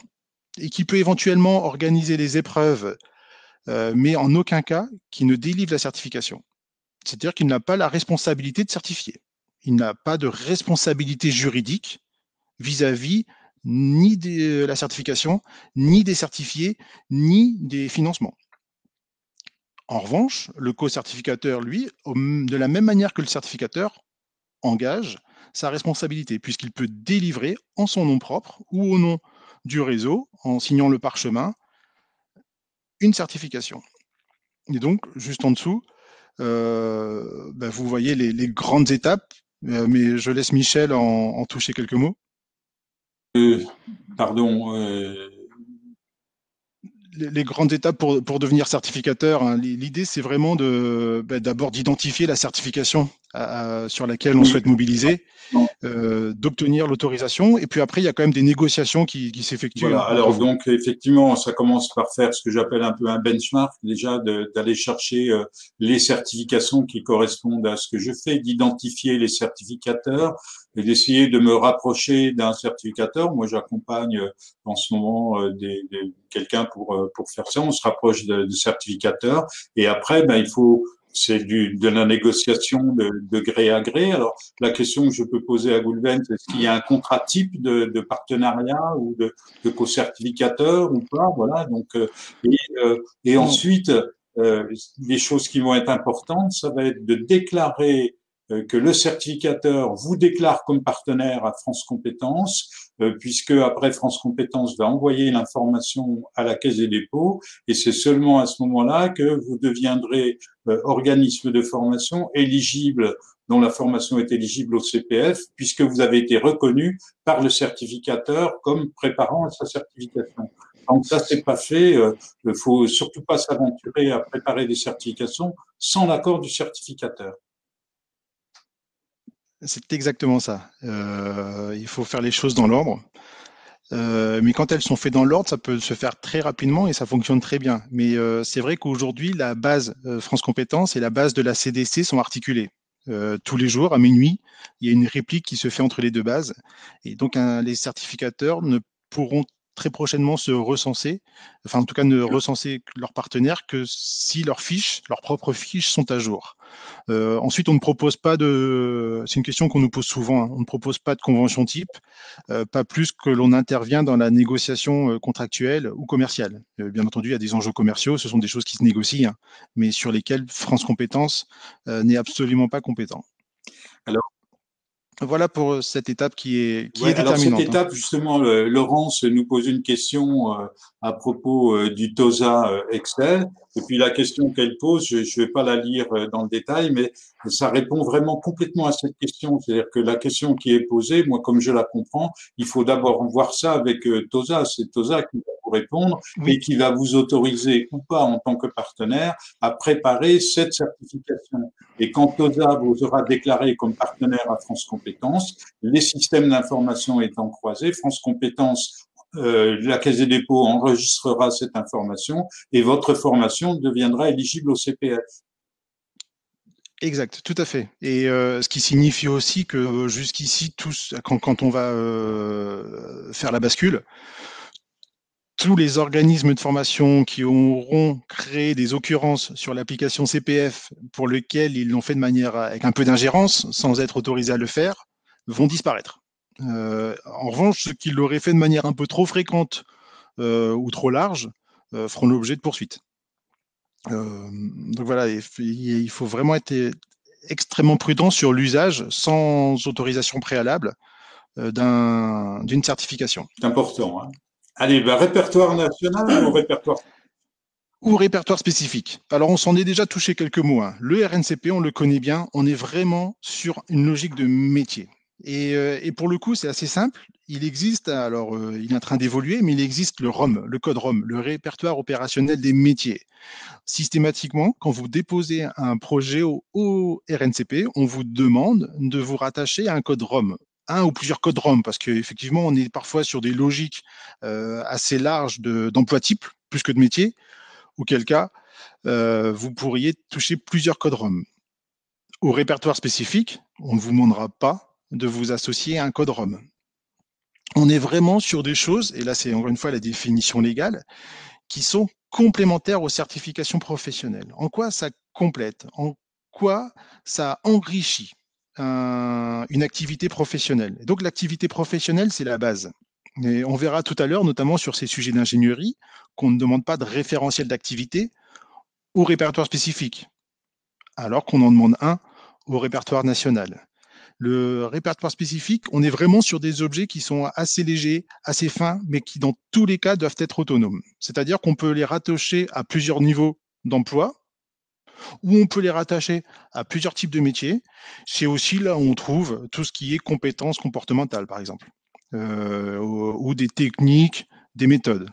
et qui peut éventuellement organiser les épreuves, mais en aucun cas qui ne délivre la certification. C'est-à-dire qu'il n'a pas la responsabilité de certifier. Il n'a pas de responsabilité juridique vis-à-vis ni de la certification, ni des certifiés, ni des financements. En revanche, le co-certificateur, lui, de la même manière que le certificateur, engage sa responsabilité, puisqu'il peut délivrer en son nom propre ou au nom du réseau, en signant le parchemin, une certification. Et donc, juste en dessous, vous voyez les grandes étapes, mais je laisse Michel en toucher quelques mots. Pardon. Les grandes étapes pour devenir certificateur, hein, l'idée, c'est vraiment d'abord d'identifier la certification sur laquelle on souhaite mobiliser, d'obtenir l'autorisation. Et puis après, il y a quand même des négociations qui s'effectuent. Voilà. Alors donc effectivement, ça commence par faire ce que j'appelle un peu un benchmark, déjà d'aller chercher les certifications qui correspondent à ce que je fais, d'identifier les certificateurs et d'essayer de me rapprocher d'un certificateur. Moi, j'accompagne en ce moment quelqu'un pour faire ça. On se rapproche de certificateurs et après, il faut c'est de la négociation de gré à gré. Alors, la question que je peux poser à Goulven, c'est est-ce qu'il y a un contrat type de partenariat ou de co-certificateur ou pas? Voilà. Donc, et ensuite, les choses qui vont être importantes, ça va être de déclarer que le certificateur vous déclare comme partenaire à France Compétences, puisque après France Compétences va envoyer l'information à la Caisse des dépôts, et c'est seulement à ce moment-là que vous deviendrez organisme de formation éligible, dont la formation est éligible au CPF, puisque vous avez été reconnu par le certificateur comme préparant à sa certification. Donc ça, c'est pas fait. Il faut surtout pas s'aventurer à préparer des certifications sans l'accord du certificateur. C'est exactement ça. Il faut faire les choses dans l'ordre. Mais quand elles sont faites dans l'ordre, ça peut se faire très rapidement et ça fonctionne très bien. Mais c'est vrai qu'aujourd'hui, la base France Compétences et la base de la CDC sont articulées. Tous les jours, à minuit, il y a une réplique qui se fait entre les deux bases. Et donc, les certificateurs ne pourront très prochainement se recenser, enfin en tout cas ne recenser leurs partenaires que si leurs fiches, leurs propres fiches sont à jour. Ensuite, on ne propose pas de. C'est une question qu'on nous pose souvent. Hein. On ne propose pas de convention type, pas plus que l'on intervient dans la négociation contractuelle ou commerciale. Bien entendu, il y a des enjeux commerciaux, ce sont des choses qui se négocient, hein, mais sur lesquelles France Compétences n'est absolument pas compétent. Alors, voilà pour cette étape qui est déterminante. Alors cette étape, justement, Laurence nous pose une question à propos du TOSA Excel. Et puis la question qu'elle pose, je ne vais pas la lire dans le détail, mais ça répond vraiment complètement à cette question. C'est-à-dire que la question qui est posée, moi, comme je la comprends, il faut d'abord voir ça avec TOSA. C'est TOSA qui va vous répondre et qui va vous autoriser ou pas en tant que partenaire à préparer cette certification. Et quand TOSA vous aura déclaré comme partenaire à France Compétences, les systèmes d'information étant croisés, France Compétences, la Caisse des dépôts enregistrera cette information et votre formation deviendra éligible au CPF. Exact, tout à fait. Et ce qui signifie aussi que jusqu'ici, quand on va faire la bascule, tous les organismes de formation qui auront créé des occurrences sur l'application CPF pour lesquelles ils l'ont fait de manière avec un peu d'ingérence, sans être autorisés à le faire, vont disparaître. En revanche, ceux qui l'auraient fait de manière un peu trop fréquente ou trop large feront l'objet de poursuites. Donc voilà, il faut vraiment être extrêmement prudent sur l'usage sans autorisation préalable d'une certification. C'est important. Hein. Allez, répertoire national ou répertoire ou répertoire spécifique. Alors, on s'en est déjà touché quelques mots. Hein. Le RNCP, on le connaît bien, on est vraiment sur une logique de métier. Et pour le coup, c'est assez simple. Il existe, alors il est en train d'évoluer, mais il existe le ROM, le code ROM, le répertoire opérationnel des métiers. Systématiquement, quand vous déposez un projet au RNCP, on vous demande de vous rattacher à un code ROM. Un ou plusieurs codes ROM, parce qu'effectivement, on est parfois sur des logiques assez larges d'emploi type, plus que de métier, auquel cas, vous pourriez toucher plusieurs codes ROM. Au répertoire spécifique, on ne vous demandera pas de vous associer à un code ROM. On est vraiment sur des choses, et là c'est encore une fois la définition légale, qui sont complémentaires aux certifications professionnelles. En quoi ça complète? En quoi ça enrichit une activité professionnelle? Et donc l'activité professionnelle, c'est la base. Et on verra tout à l'heure, notamment sur ces sujets d'ingénierie, qu'on ne demande pas de référentiel d'activité au répertoire spécifique, alors qu'on en demande un au répertoire national. Le répertoire spécifique, on est vraiment sur des objets qui sont assez légers, assez fins, mais qui dans tous les cas doivent être autonomes. C'est-à-dire qu'on peut les rattacher à plusieurs niveaux d'emploi, ou on peut les rattacher à plusieurs types de métiers. C'est aussi là où on trouve tout ce qui est compétences comportementales, par exemple, ou des techniques, des méthodes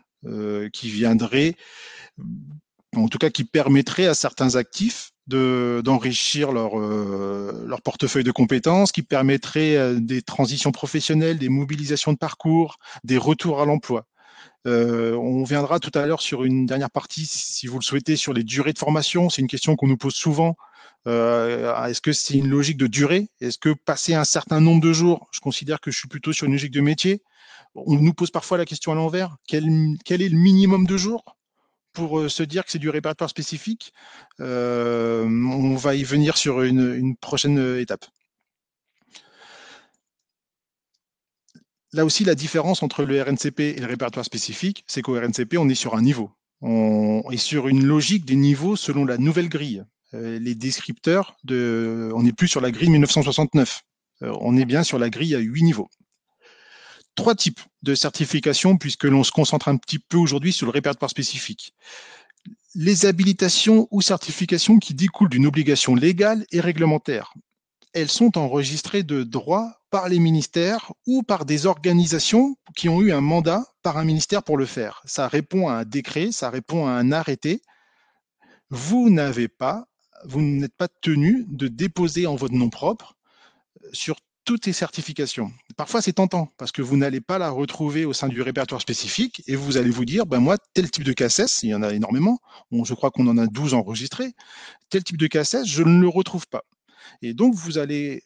qui viendraient en tout cas qui permettrait à certains actifs d'enrichir leur portefeuille de compétences, qui permettrait des transitions professionnelles, des mobilisations de parcours, des retours à l'emploi. On viendra tout à l'heure sur une dernière partie, si vous le souhaitez, sur les durées de formation. C'est une question qu'on nous pose souvent. Est-ce que c'est une logique de durée? Est-ce que passer un certain nombre de jours, je considère que je suis plutôt sur une logique de métier. On nous pose parfois la question à l'envers. Quel est le minimum de jours pour se dire que c'est du répertoire spécifique? On va y venir sur une prochaine étape. Là aussi, la différence entre le RNCP et le répertoire spécifique, c'est qu'au RNCP, on est sur un niveau. On est sur une logique des niveaux selon la nouvelle grille. Les descripteurs, on n'est plus sur la grille 1969. On est bien sur la grille à 8 niveaux. 3 types de certifications, puisque l'on se concentre un petit peu aujourd'hui sur le répertoire spécifique. Les habilitations ou certifications qui découlent d'une obligation légale et réglementaire. Elles sont enregistrées de droit par les ministères ou par des organisations qui ont eu un mandat par un ministère pour le faire. Ça répond à un décret, ça répond à un arrêté. Vous n'êtes pas tenu de déposer en votre nom propre sur toutes les certifications. Parfois, c'est tentant parce que vous n'allez pas la retrouver au sein du répertoire spécifique et vous allez vous dire, ben moi, tel type de CACES, il y en a énormément, je crois qu'on en a 12 enregistrés, tel type de CACES, je ne le retrouve pas. Et donc, vous allez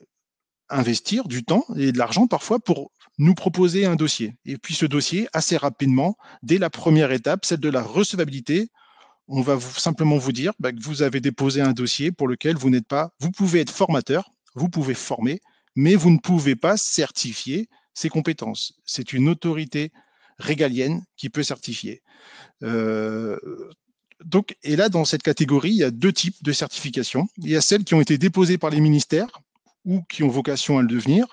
investir du temps et de l'argent parfois pour nous proposer un dossier. Et puis ce dossier, assez rapidement, dès la première étape, celle de la recevabilité, on va simplement vous dire que vous avez déposé un dossier pour lequel vous pouvez être formateur, vous pouvez former, mais vous ne pouvez pas certifier ces compétences. C'est une autorité régalienne qui peut certifier. Donc, et là, dans cette catégorie, il y a 2 types de certifications. Il y a celles qui ont été déposées par les ministères ou qui ont vocation à le devenir.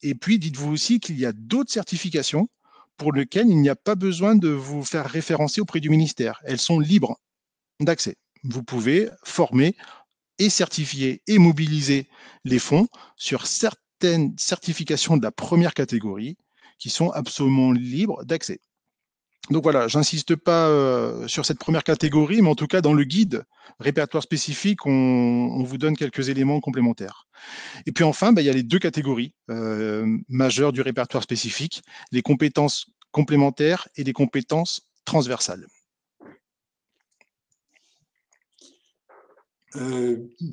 Et puis, dites-vous aussi qu'il y a d'autres certifications pour lesquelles il n'y a pas besoin de vous faire référencer auprès du ministère. Elles sont libres d'accès. Vous pouvez former et certifier et mobiliser les fonds sur certaines certifications de la première catégorie qui sont absolument libres d'accès. Donc voilà, j'insiste pas sur cette première catégorie, mais en tout cas, dans le guide répertoire spécifique, on vous donne quelques éléments complémentaires. Et puis enfin, il y a les 2 catégories majeures du répertoire spécifique, les compétences complémentaires et les compétences transversales.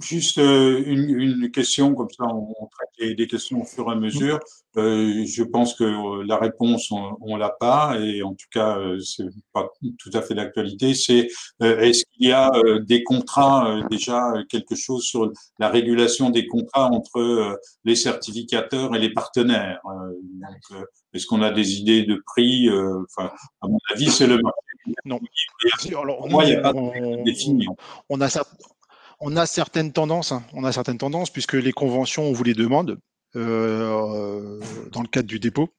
Juste une question, comme ça on traite des questions au fur et à mesure. Je pense que la réponse, on l'a pas, et en tout cas, c'est pas tout à fait d'actualité. C'est est-ce qu'il y a des contrats, déjà quelque chose sur la régulation des contrats entre les certificateurs et les partenaires? Donc, est-ce qu'on a des idées de prix? Enfin, à mon avis, c'est le marché. Non. Alors, pour moi, il n'y a pas de défini. On a certaines tendances, puisque les conventions, on vous les demande dans le cadre du dépôt.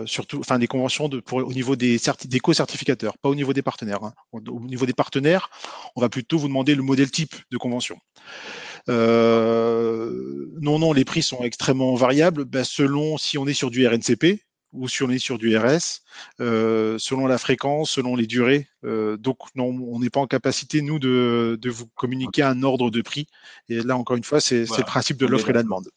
Surtout, enfin, les conventions au niveau des co-certificateurs, pas au niveau des partenaires. Au niveau des partenaires, on va plutôt vous demander le modèle type de convention. Non, les prix sont extrêmement variables, selon si on est sur du RNCP ou si on est sur du RS, selon la fréquence, selon les durées. Donc non, on n'est pas en capacité, nous, de vous communiquer un ordre de prix. Et là, encore une fois, c'est le principe de l'offre et la demande.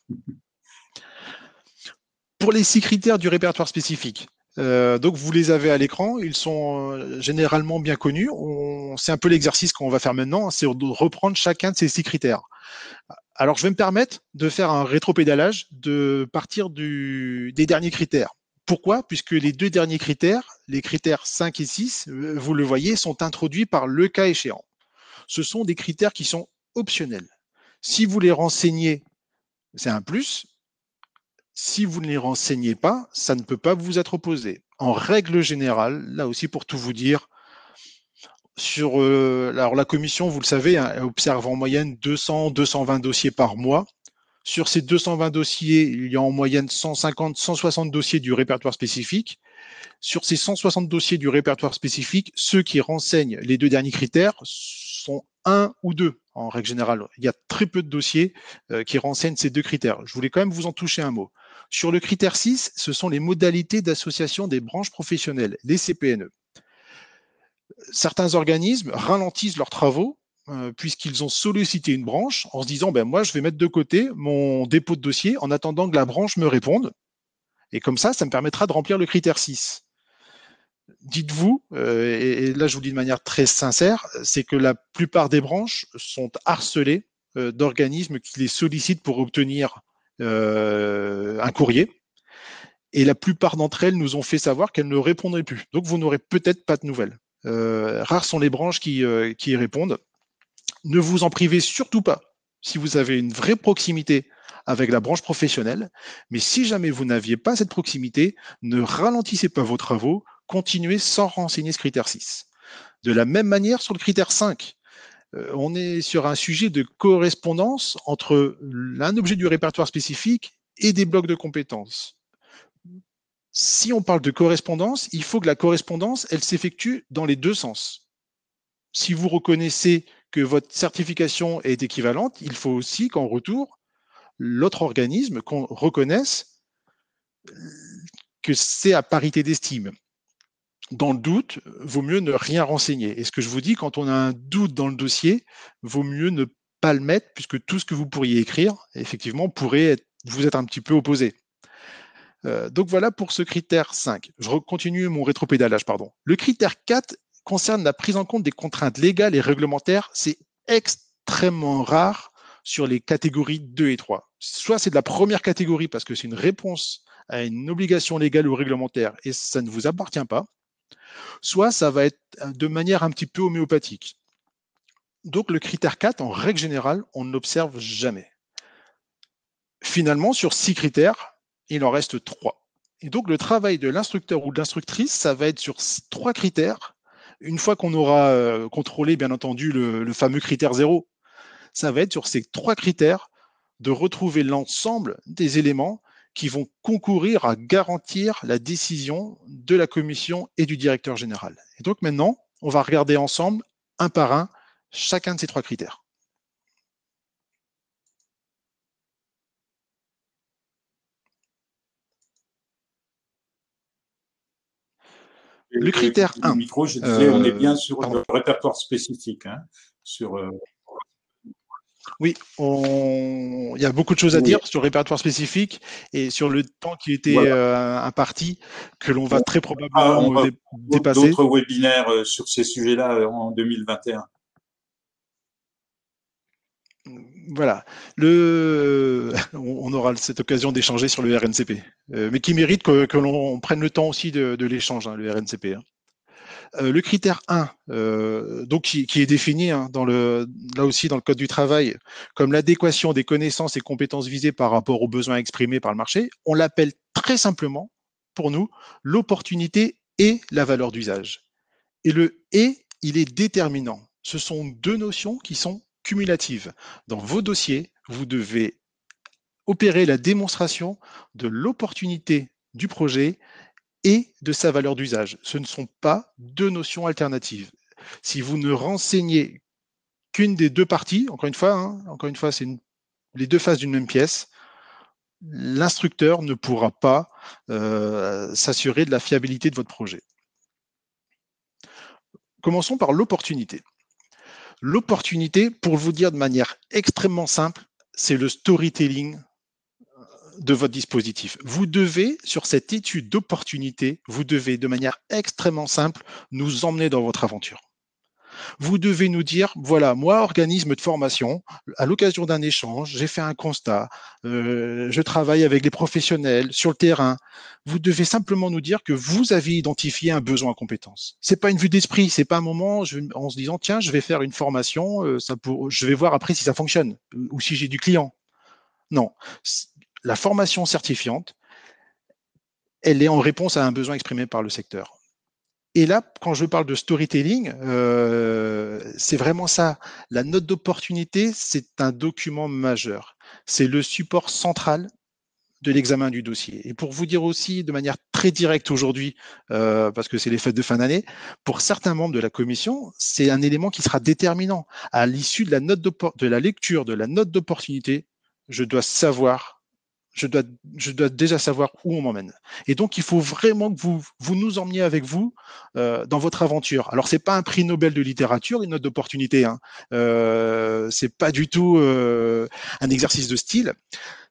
Pour les 6 critères du répertoire spécifique, donc vous les avez à l'écran, ils sont généralement bien connus. C'est un peu l'exercice qu'on va faire maintenant, c'est de reprendre chacun de ces 6 critères. Alors je vais me permettre de faire un rétropédalage, de partir des derniers critères. Pourquoi? Puisque les 2 derniers critères, les critères 5 et 6, vous le voyez, sont introduits par le cas échéant. Ce sont des critères qui sont optionnels. Si vous les renseignez, c'est un plus. Si vous ne les renseignez pas, ça ne peut pas vous être opposé. En règle générale, là aussi pour tout vous dire, alors la commission, vous le savez, elle observe en moyenne 200-220 dossiers par mois. Sur ces 220 dossiers, il y a en moyenne 150-160 dossiers du répertoire spécifique. Sur ces 160 dossiers du répertoire spécifique, ceux qui renseignent les 2 derniers critères sont 1 ou 2 en règle générale. Il y a très peu de dossiers qui renseignent ces 2 critères. Je voulais quand même vous en toucher un mot. Sur le critère 6, ce sont les modalités d'association des branches professionnelles, les CPNE. certains organismes ralentissent leurs travaux puisqu'ils ont sollicité une branche en se disant ben, moi, je vais mettre de côté mon dépôt de dossier en attendant que la branche me réponde. Et comme ça me permettra de remplir le critère 6. Dites-vous, et là je vous dis de manière très sincère, c'est que la plupart des branches sont harcelées d'organismes qui les sollicitent pour obtenir un courrier. Et la plupart d'entre elles nous ont fait savoir qu'elles ne répondraient plus. Donc vous n'aurez peut-être pas de nouvelles. Rares sont les branches qui y répondent. Ne vous en privez surtout pas si vous avez une vraie proximité avec la branche professionnelle. Mais si jamais vous n'aviez pas cette proximité, ne ralentissez pas vos travaux, continuez sans renseigner ce critère 6. De la même manière sur le critère 5, on est sur un sujet de correspondance entre un objet du répertoire spécifique et des blocs de compétences. Si on parle de correspondance, il faut que la correspondance, elle s'effectue dans les deux sens. Si vous reconnaissez que votre certification est équivalente, il faut aussi qu'en retour, l'autre organisme qu'on reconnaisse que c'est à parité d'estime. Dans le doute, vaut mieux ne rien renseigner. Et ce que je vous dis, quand on a un doute dans le dossier, vaut mieux ne pas le mettre, puisque tout ce que vous pourriez écrire, effectivement, pourrait vous être un petit peu opposé. Donc voilà pour ce critère 5. Je continue mon rétropédalage, pardon. Le critère 4 concerne la prise en compte des contraintes légales et réglementaires. C'est extrêmement rare sur les catégories 2 et 3. Soit c'est de la première catégorie parce que c'est une réponse à une obligation légale ou réglementaire et ça ne vous appartient pas, soit ça va être de manière un petit peu homéopathique. Donc le critère 4, en règle générale, on ne l'observe jamais. Finalement, sur 6 critères, il en reste 3. Et donc le travail de l'instructeur ou de l'instructrice, ça va être sur 3 critères. Une fois qu'on aura contrôlé, bien entendu, le fameux critère 0, ça va être sur ces 3 critères de retrouver l'ensemble des éléments qui vont concourir à garantir la décision de la commission et du directeur général. Et donc maintenant, on va regarder ensemble, un par un, chacun de ces 3 critères. Le critère 1. Micro, je disais, on est bien sur le répertoire spécifique. Hein, sur, Oui, il y a beaucoup de choses à dire sur le répertoire spécifique et sur le temps qui était imparti, que l'on va très probablement dépasser. D'autres webinaires sur ces sujets-là en 2021. Voilà, on aura cette occasion d'échanger sur le RNCP, mais qui mérite que l'on prenne le temps aussi de l'échange, hein, le RNCP. Hein. Le critère 1, donc qui est défini hein, là aussi dans le Code du travail comme l'adéquation des connaissances et compétences visées par rapport aux besoins exprimés par le marché, on l'appelle très simplement, pour nous, l'opportunité et la valeur d'usage. Et le « et », il est déterminant. Ce sont 2 notions qui sont cumulatives. Dans vos dossiers, vous devez opérer la démonstration de l'opportunité du projet et de sa valeur d'usage. Ce ne sont pas 2 notions alternatives. Si vous ne renseignez qu'une des 2 parties, encore une fois, c'est les 2 faces d'une même pièce, l'instructeur ne pourra pas s'assurer de la fiabilité de votre projet. Commençons par l'opportunité. L'opportunité, pour vous dire de manière extrêmement simple, c'est le storytelling de votre dispositif. Vous devez, sur cette étude d'opportunité, vous devez de manière extrêmement simple nous emmener dans votre aventure. Vous devez nous dire, voilà, moi, organisme de formation, à l'occasion d'un échange, j'ai fait un constat, je travaille avec des professionnels sur le terrain. Vous devez simplement nous dire que vous avez identifié un besoin en compétence. C'est pas une vue d'esprit, c'est pas un moment en se disant, tiens, je vais faire une formation, je vais voir après si ça fonctionne ou si j'ai du client. Non, la formation certifiante, elle est en réponse à un besoin exprimé par le secteur. Et là, quand je parle de storytelling, c'est vraiment ça. La note d'opportunité, c'est un document majeur. C'est le support central de l'examen du dossier. Et pour vous dire aussi de manière très directe aujourd'hui, parce que c'est les fêtes de fin d'année, pour certains membres de la commission, c'est un élément qui sera déterminant. À l'issue de la lecture de la note d'opportunité, je dois savoir je dois déjà savoir où on m'emmène. Et donc, il faut vraiment que vous nous emmeniez avec vous dans votre aventure. Alors, c'est pas un prix Nobel de littérature, une note d'opportunité. Hein. C'est pas du tout un exercice de style.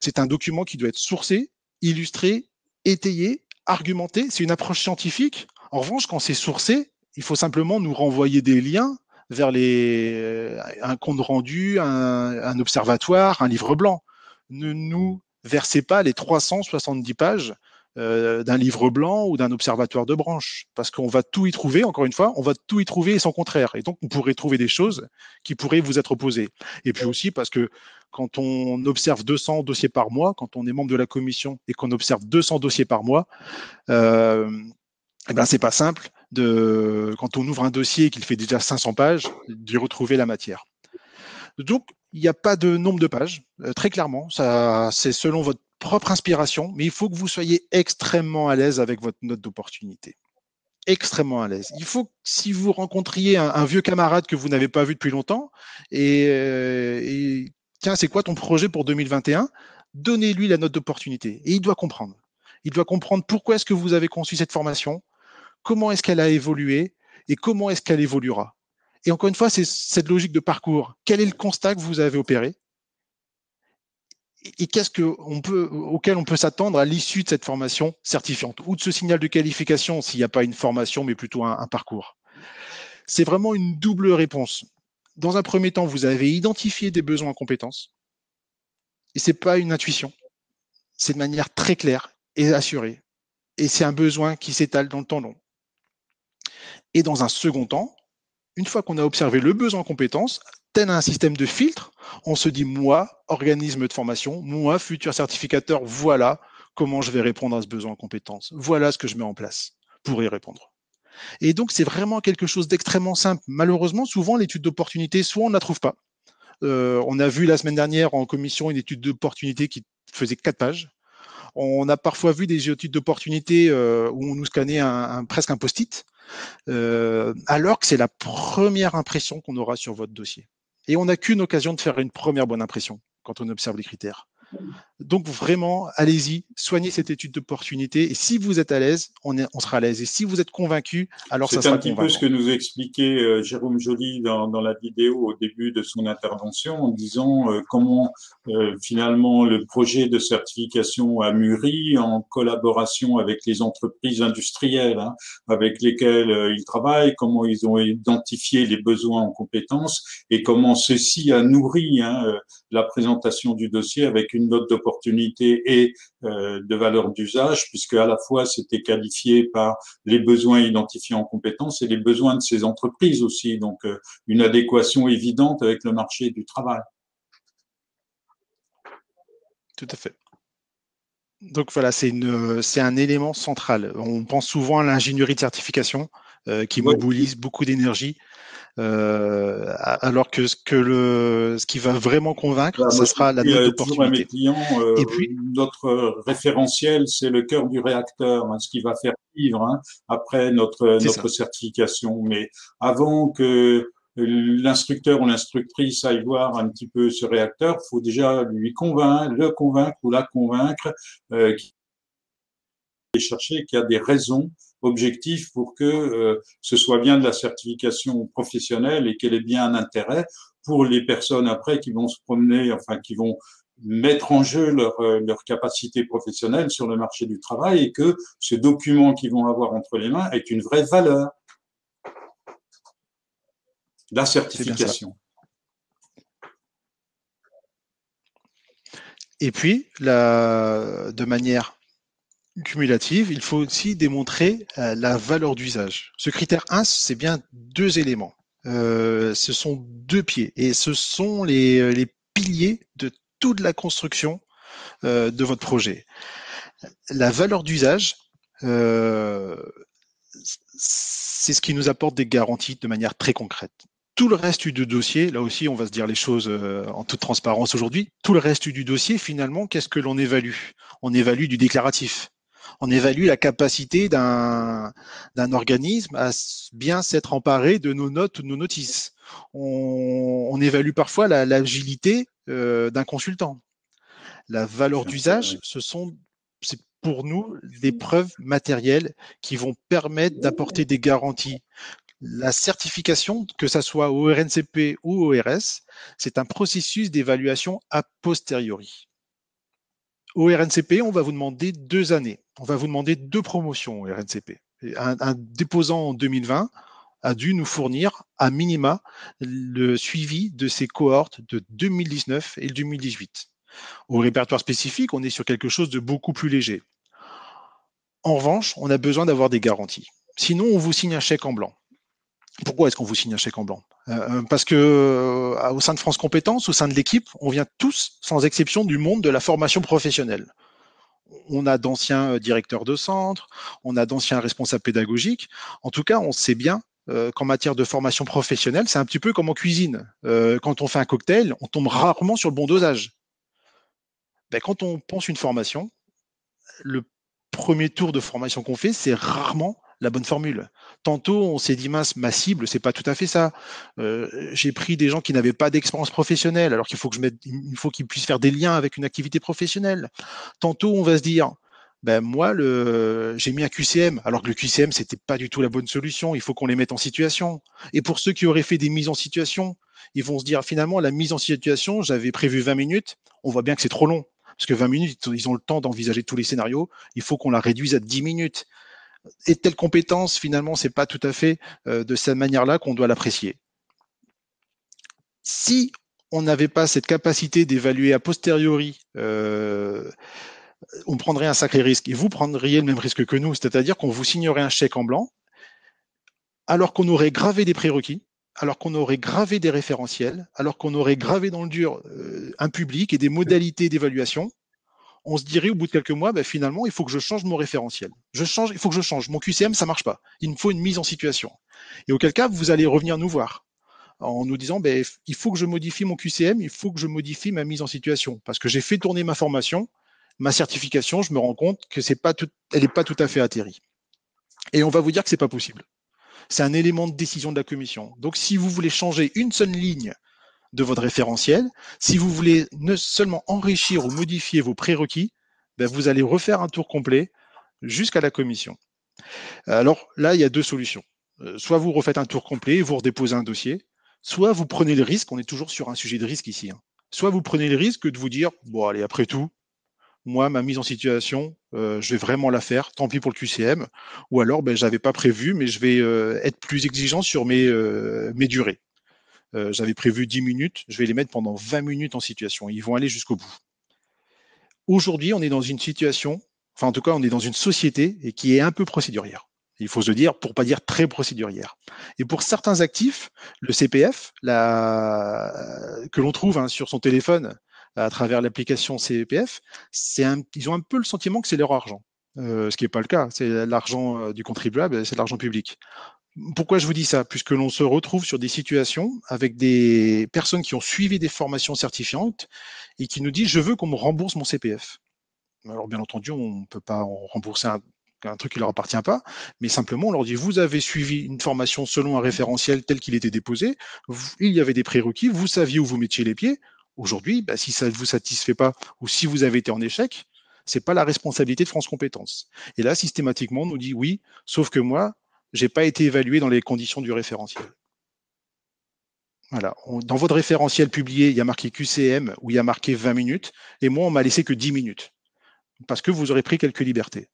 C'est un document qui doit être sourcé, illustré, étayé, argumenté. C'est une approche scientifique. En revanche, quand c'est sourcé, il faut simplement nous renvoyer des liens vers un compte rendu, un observatoire, un livre blanc. Ne nous versez pas les 370 pages d'un livre blanc ou d'un observatoire de branche, parce qu'on va tout y trouver, encore une fois, on va tout y trouver et son contraire. Et donc, vous pourrez trouver des choses qui pourraient vous être opposées. Et puis aussi parce que quand on observe 200 dossiers par mois, quand on est membre de la commission et qu'on observe 200 dossiers par mois, eh ben, c'est pas simple quand on ouvre un dossier et qu'il fait déjà 500 pages, d'y retrouver la matière. Donc, il n'y a pas de nombre de pages, très clairement. Ça, c'est selon votre propre inspiration, mais il faut que vous soyez extrêmement à l'aise avec votre note d'opportunité. Extrêmement à l'aise. Il faut que si vous rencontriez un vieux camarade que vous n'avez pas vu depuis longtemps et tiens, c'est quoi ton projet pour 2021? Donnez-lui la note d'opportunité et il doit comprendre. Il doit comprendre pourquoi est-ce que vous avez conçu cette formation, comment est-ce qu'elle a évolué et comment est-ce qu'elle évoluera. Et encore une fois, c'est cette logique de parcours. Quel est le constat que vous avez opéré et auquel on peut s'attendre à l'issue de cette formation certifiante ou de ce signal de qualification s'il n'y a pas une formation mais plutôt un parcours. C'est vraiment une double réponse. Dans un premier temps, vous avez identifié des besoins en compétences et c'est pas une intuition. C'est de manière très claire et assurée. Et c'est un besoin qui s'étale dans le temps long. Et dans un second temps, une fois qu'on a observé le besoin en compétences, tel un système de filtre, on se dit, moi, organisme de formation, moi, futur certificateur, voilà comment je vais répondre à ce besoin en compétences. Voilà ce que je mets en place pour y répondre. Et donc, c'est vraiment quelque chose d'extrêmement simple. Malheureusement, souvent, l'étude d'opportunité, soit on ne la trouve pas. On a vu la semaine dernière en commission une étude d'opportunité qui faisait 4 pages. On a parfois vu des études d'opportunité où on nous scannait presque un post-it, alors que c'est la première impression qu'on aura sur votre dossier. Et on n'a qu'une occasion de faire une première bonne impression quand on observe les critères. Donc vraiment, allez-y, soignez cette étude d'opportunité. Et si vous êtes à l'aise, on sera à l'aise. Et si vous êtes convaincu, alors ça C'est sera un petit peu ce convaincant. que nous expliquait Jérôme Joly dans la vidéo au début de son intervention en disant comment finalement le projet de certification a mûri en collaboration avec les entreprises industrielles hein, avec lesquelles ils travaillent, comment ils ont identifié les besoins en compétences et comment ceci a nourri la présentation du dossier avec une note d'opportunité et de valeur d'usage, puisque à la fois c'était qualifié par les besoins identifiés en compétences et les besoins de ces entreprises aussi, donc une adéquation évidente avec le marché du travail. Tout à fait. Donc voilà, c'est un élément central. On pense souvent à l'ingénierie de certification qui mobilise beaucoup d'énergie. Alors que ce qui va vraiment convaincre, Voilà, ça moi, sera la je note dis toujours à mes d'opportunité. clients, Et puis, notre référentiel, c'est le cœur du réacteur, hein, ce qui va faire vivre après c'est ça. notre certification. Mais avant que l'instructeur ou l'instructrice aille voir un petit peu ce réacteur, faut déjà le convaincre ou la convaincre chercher qu'il y a des raisons objectives pour que ce soit bien de la certification professionnelle et qu'elle ait bien un intérêt pour les personnes après qui vont se promener, enfin qui vont mettre en jeu leur capacité professionnelle sur le marché du travail et que ce document qu'ils vont avoir entre les mains est une vraie valeur. La certification. Et puis, de manière cumulative, il faut aussi démontrer la valeur d'usage. Ce critère 1, c'est bien 2 éléments. Ce sont 2 pieds et ce sont les piliers de toute la construction de votre projet. La valeur d'usage, c'est ce qui nous apporte des garanties de manière très concrète. Tout le reste du dossier, là aussi, on va se dire les choses en toute transparence aujourd'hui. Tout le reste du dossier, finalement, qu'est-ce que l'on évalue? On évalue du déclaratif. On évalue la capacité d'un organisme à bien s'être emparé de nos notes ou de nos notices. On évalue parfois l'agilité d'un consultant. La valeur d'usage, c'est pour nous des preuves matérielles qui vont permettre d'apporter des garanties. La certification, que ça soit au RNCP ou au RS, c'est un processus d'évaluation a posteriori. Au RNCP, on va vous demander 2 années. On va vous demander 2 promotions au RNCP. Un déposant en 2020 a dû nous fournir à minima le suivi de ses cohortes de 2019 et 2018. Au répertoire spécifique, on est sur quelque chose de beaucoup plus léger. En revanche, on a besoin d'avoir des garanties. Sinon, on vous signe un chèque en blanc. Pourquoi est-ce qu'on vous signe un chèque en blanc? Parce que au sein de France Compétences, au sein de l'équipe, on vient tous, sans exception, du monde de la formation professionnelle. On a d'anciens directeurs de centre, on a d'anciens responsables pédagogiques. En tout cas, on sait bien qu'en matière de formation professionnelle, c'est un petit peu comme en cuisine. Quand on fait un cocktail, on tombe rarement sur le bon dosage. Ben, quand on pense une formation, le premier tour de formation qu'on fait, c'est rarement la bonne formule. Tantôt, on s'est dit, mince, ma cible, c'est pas tout à fait ça. J'ai pris des gens qui n'avaient pas d'expérience professionnelle, alors qu'il faut que il faut qu'ils puissent faire des liens avec une activité professionnelle. Tantôt, on va se dire, ben moi, j'ai mis un QCM, alors que le QCM, c'était pas du tout la bonne solution. Il faut qu'on les mette en situation. Et pour ceux qui auraient fait des mises en situation, ils vont se dire, finalement, la mise en situation, j'avais prévu 20 minutes. On voit bien que c'est trop long. Parce que 20 minutes, ils ont le temps d'envisager tous les scénarios. Il faut qu'on la réduise à 10 minutes. Et telle compétence, finalement, c'est pas tout à fait de cette manière-là qu'on doit l'apprécier. Si on n'avait pas cette capacité d'évaluer a posteriori, on prendrait un sacré risque. Et vous prendriez le même risque que nous, c'est-à-dire qu'on vous signerait un chèque en blanc, alors qu'on aurait gravé des prérequis, alors qu'on aurait gravé des référentiels, alors qu'on aurait gravé dans le dur un public et des modalités d'évaluation. On se dirait au bout de quelques mois, ben finalement, il faut que je change mon référentiel. Il faut que je change. Mon QCM, ça marche pas. Il me faut une mise en situation. Et auquel cas, vous allez revenir nous voir en nous disant, ben, il faut que je modifie mon QCM, il faut que je modifie ma mise en situation. Parce que j'ai fait tourner ma formation, ma certification, je me rends compte que elle n'est pas tout à fait atterrie. Et on va vous dire que c'est pas possible. C'est un élément de décision de la commission. Donc, si vous voulez changer une seule ligne de votre référentiel, si vous voulez ne seulement enrichir ou modifier vos prérequis, ben vous allez refaire un tour complet jusqu'à la commission. Alors là, il y a 2 solutions. Soit vous refaites un tour complet et vous redéposez un dossier, soit vous prenez le risque, on est toujours sur un sujet de risque ici, soit vous prenez le risque de vous dire, bon allez, après tout, moi, ma mise en situation, je vais vraiment la faire, tant pis pour le QCM, ou alors ben, j'avais pas prévu, mais je vais être plus exigeant sur mes durées. J'avais prévu 10 minutes, je vais les mettre pendant 20 minutes en situation. Ils vont aller jusqu'au bout. Aujourd'hui, on est dans une situation, enfin en tout cas, on est dans une société et qui est un peu procédurière. Il faut se dire, pour pas dire très procédurière. Et pour certains actifs, le CPF, que l'on trouve sur son téléphone à travers l'application CPF, ils ont un peu le sentiment que c'est leur argent. Ce qui n'est pas le cas. C'est l'argent du contribuable, c'est l'argent public. Pourquoi je vous dis ça? Puisque l'on se retrouve sur des situations avec des personnes qui ont suivi des formations certifiantes et qui nous disent je veux qu'on me rembourse mon CPF. Alors bien entendu, on ne peut pas rembourser un truc qui ne leur appartient pas, mais simplement on leur dit vous avez suivi une formation selon un référentiel tel qu'il était déposé, il y avait des prérequis, vous saviez où vous mettiez les pieds. Aujourd'hui, bah, si ça ne vous satisfait pas ou si vous avez été en échec, c'est pas la responsabilité de France Compétences. Et là, systématiquement, on nous dit oui, sauf que moi, j'ai pas été évalué dans les conditions du référentiel. Voilà. Dans votre référentiel publié, il y a marqué QCM où il y a marqué 20 minutes, et moi, on m'a laissé que 10 minutes. Parce que vous aurez pris quelques libertés.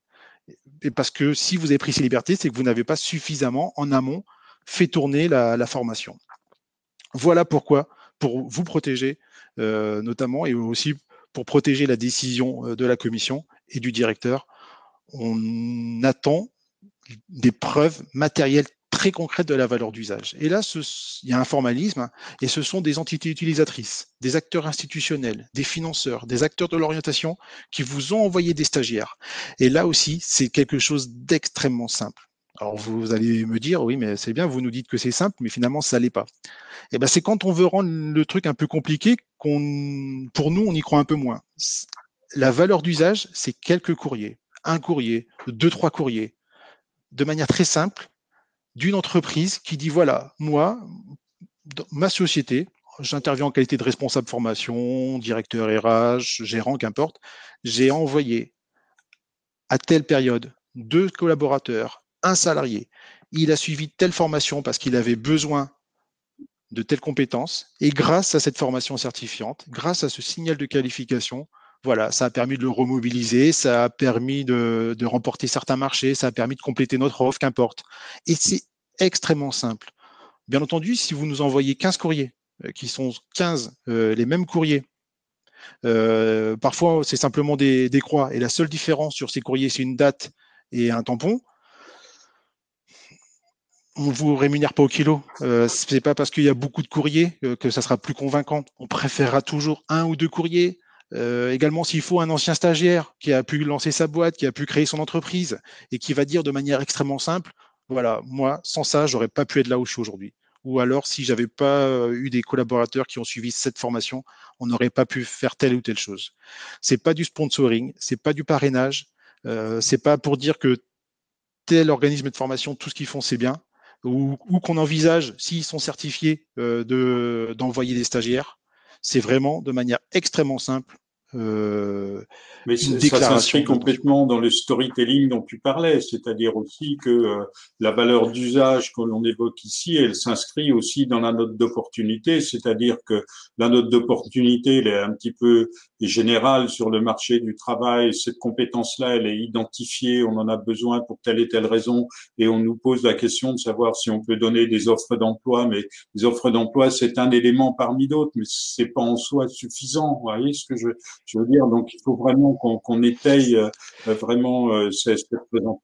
Et parce que si vous avez pris ces libertés, c'est que vous n'avez pas suffisamment en amont fait tourner la formation. Voilà pourquoi, pour vous protéger, notamment, et aussi pour protéger la décision de la commission et du directeur, on attend des preuves matérielles très concrètes de la valeur d'usage. Et là, il y a un formalisme, et ce sont des entités utilisatrices, des acteurs institutionnels, des financeurs, des acteurs de l'orientation qui vous ont envoyé des stagiaires. Et là aussi, c'est quelque chose d'extrêmement simple. Alors vous allez me dire, oui, mais c'est bien, vous nous dites que c'est simple, mais finalement, ça l'est pas. Et ben, c'est quand on veut rendre le truc un peu compliqué pour nous, on y croit un peu moins. La valeur d'usage, c'est quelques courriers, un courrier, 2-3 courriers, de manière très simple, d'une entreprise qui dit voilà, moi, ma société, j'interviens en qualité de responsable formation, directeur RH, gérant, qu'importe. J'ai envoyé à telle période 2 collaborateurs, un salarié. Il a suivi telle formation parce qu'il avait besoin de telles compétences. Et grâce à cette formation certifiante, grâce à ce signal de qualification, voilà, ça a permis de le remobiliser, ça a permis de remporter certains marchés, ça a permis de compléter notre offre, qu'importe. Et c'est extrêmement simple. Bien entendu, si vous nous envoyez 15 courriers, qui sont 15 les mêmes courriers, parfois c'est simplement des croix, et la seule différence sur ces courriers, c'est une date et un tampon, on ne vous rémunère pas au kilo. C'est pas parce qu'il y a beaucoup de courriers que ça sera plus convaincant. On préférera toujours 1 ou 2 courriers. Également, s'il faut un ancien stagiaire qui a pu lancer sa boîte, qui a pu créer son entreprise et qui va dire de manière extrêmement simple, voilà, moi, sans ça, j'aurais pas pu être là où je suis aujourd'hui. Ou alors, si j'avais pas eu des collaborateurs qui ont suivi cette formation, on n'aurait pas pu faire telle ou telle chose. C'est pas du sponsoring, c'est pas du parrainage, c'est pas pour dire que tel organisme de formation, tout ce qu'ils font, c'est bien, ou qu'on envisage, s'ils sont certifiés, d'envoyer des stagiaires. C'est vraiment de manière extrêmement simple Mais une ça déclaration s'inscrit de notre support. complètement dans le storytelling dont tu parlais, c'est-à-dire aussi que la valeur d'usage que l'on évoque ici, elle s'inscrit aussi dans la note d'opportunité, c'est-à-dire que la note d'opportunité, elle est un petit peu générale sur le marché du travail. Cette compétence-là, elle est identifiée, on en a besoin pour telle et telle raison, et on nous pose la question de savoir si on peut donner des offres d'emploi, mais les offres d'emploi, c'est un élément parmi d'autres, mais c'est pas en soi suffisant. Vous voyez ce que je veux dire, donc il faut vraiment qu'on étaye vraiment cette présentation.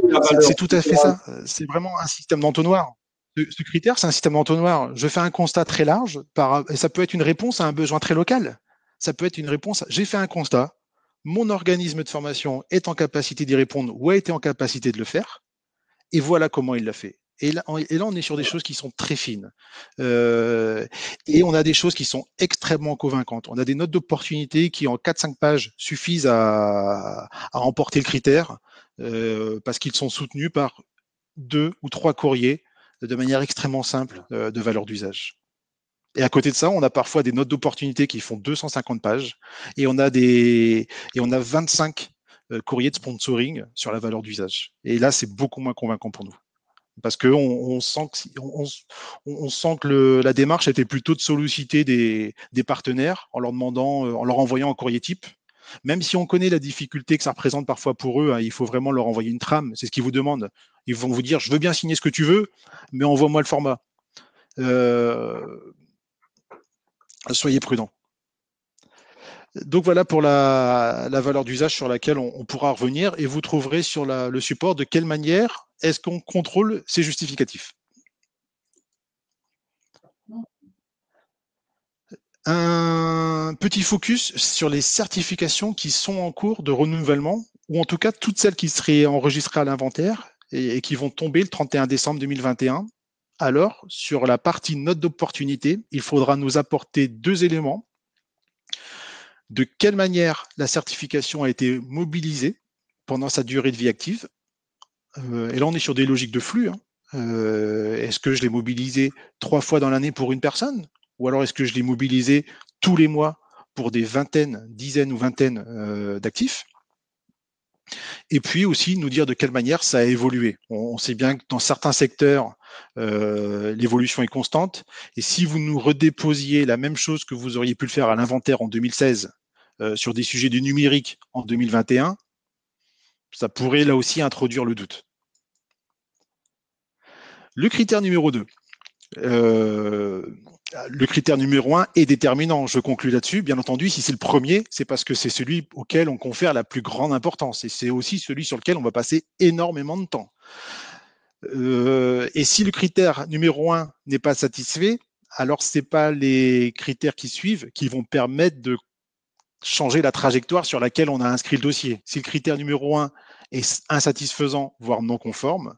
La valeur C'est tout à fait ça. C'est vraiment un système d'entonnoir. Ce critère, c'est un système d'entonnoir. Je fais un constat très large, et ça peut être une réponse à un besoin très local. Ça peut être une réponse, j'ai fait un constat, mon organisme de formation est en capacité d'y répondre ou a été en capacité de le faire, et voilà comment il l'a fait. Et là, on est sur des choses qui sont très fines. Et on a des choses qui sont extrêmement convaincantes. On a des notes d'opportunité qui, en 4-5 pages, suffisent à remporter le critère, parce qu'ils sont soutenus par 2 ou 3 courriers de manière extrêmement simple de valeur d'usage. Et à côté de ça, on a parfois des notes d'opportunité qui font 250 pages et on a 25 courriers de sponsoring sur la valeur d'usage. Et là, c'est beaucoup moins convaincant pour nous. Parce qu'on sent on sent que la démarche était plutôt de solliciter des partenaires en leur demandant, en leur envoyant un courrier type. Même si on connaît la difficulté que ça représente parfois pour eux, hein, il faut vraiment leur envoyer une trame. C'est ce qu'ils vous demandent. Ils vont vous dire, je veux bien signer ce que tu veux, mais envoie-moi le format. Soyez prudents. Donc voilà pour la valeur d'usage sur laquelle on pourra revenir, et vous trouverez sur le support de quelle manière est-ce qu'on contrôle ces justificatifs. Un petit focus sur les certifications qui sont en cours de renouvellement, ou en tout cas toutes celles qui seraient enregistrées à l'inventaire et qui vont tomber le 31 décembre 2021. Alors, sur la partie note d'opportunité, il faudra nous apporter 2 éléments. De quelle manière la certification a été mobilisée pendant sa durée de vie active. Et là, on est sur des logiques de flux. Est-ce que je l'ai mobilisé 3 fois dans l'année pour une personne? Ou alors est-ce que je l'ai mobilisé tous les mois pour des vingtaines, dizaines ou vingtaines d'actifs? Et puis aussi nous dire de quelle manière ça a évolué. On sait bien que dans certains secteurs, l'évolution est constante. Et si vous nous redéposiez la même chose que vous auriez pu le faire à l'inventaire en 2016 sur des sujets du numérique en 2021, ça pourrait là aussi introduire le doute. Le critère numéro 2. Le critère numéro 1 est déterminant. Je conclus là-dessus. Bien entendu, si c'est le premier, c'est parce que c'est celui auquel on confère la plus grande importance. Et c'est aussi celui sur lequel on va passer énormément de temps. Et si le critère numéro 1 n'est pas satisfait, alors ce n'est pas les critères qui suivent qui vont permettre de changer la trajectoire sur laquelle on a inscrit le dossier. Si le critère numéro 1 est insatisfaisant, voire non conforme,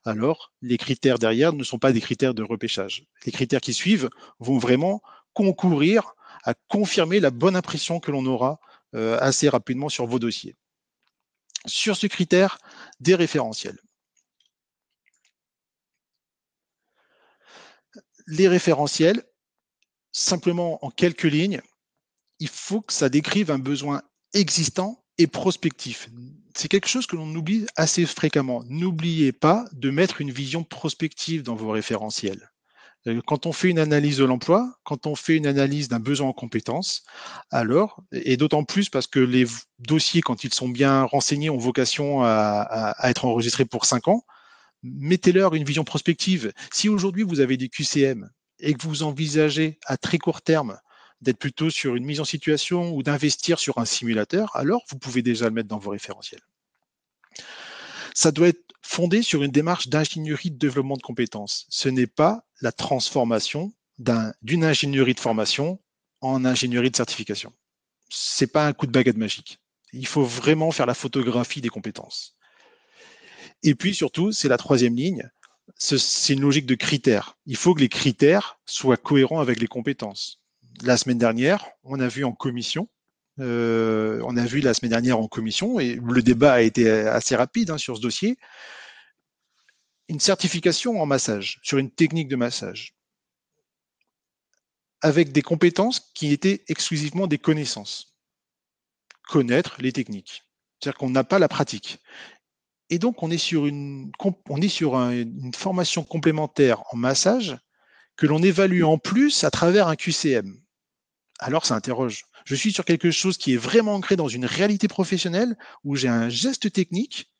alors les critères derrière ne sont pas des critères de repêchage. Les critères qui suivent vont vraiment concourir à confirmer la bonne impression que l'on aura assez rapidement sur vos dossiers. Sur ce critère, des référentiels. Les référentiels, simplement en quelques lignes, il faut que ça décrive un besoin existant et prospectif. C'est quelque chose que l'on oublie assez fréquemment. N'oubliez pas de mettre une vision prospective dans vos référentiels. Quand on fait une analyse de l'emploi, quand on fait une analyse d'un besoin en compétences, alors, et d'autant plus parce que les dossiers, quand ils sont bien renseignés, ont vocation à être enregistrés pour 5 ans, mettez-leur une vision prospective. Si aujourd'hui vous avez des QCM et que vous envisagez à très court terme d'être plutôt sur une mise en situation ou d'investir sur un simulateur, alors vous pouvez déjà le mettre dans vos référentiels. Ça doit être fondé sur une démarche d'ingénierie de développement de compétences. Ce n'est pas la transformation d'une ingénierie de formation en ingénierie de certification. Ce n'est pas un coup de baguette magique. Il faut vraiment faire la photographie des compétences. Et puis surtout, c'est la troisième ligne, c'est une logique de critères. Il faut que les critères soient cohérents avec les compétences. La semaine dernière, on a vu en commission, et le débat a été assez rapide sur ce dossier, une certification en massage, sur une technique de massage, avec des compétences qui étaient exclusivement des connaissances. Connaître les techniques. C'est-à-dire qu'on n'a pas la pratique. Et donc, on est sur une formation complémentaire en massage que l'on évalue en plus à travers un QCM. Alors, ça interroge. Je suis sur quelque chose qui est vraiment ancré dans une réalité professionnelle où j'ai un geste technique,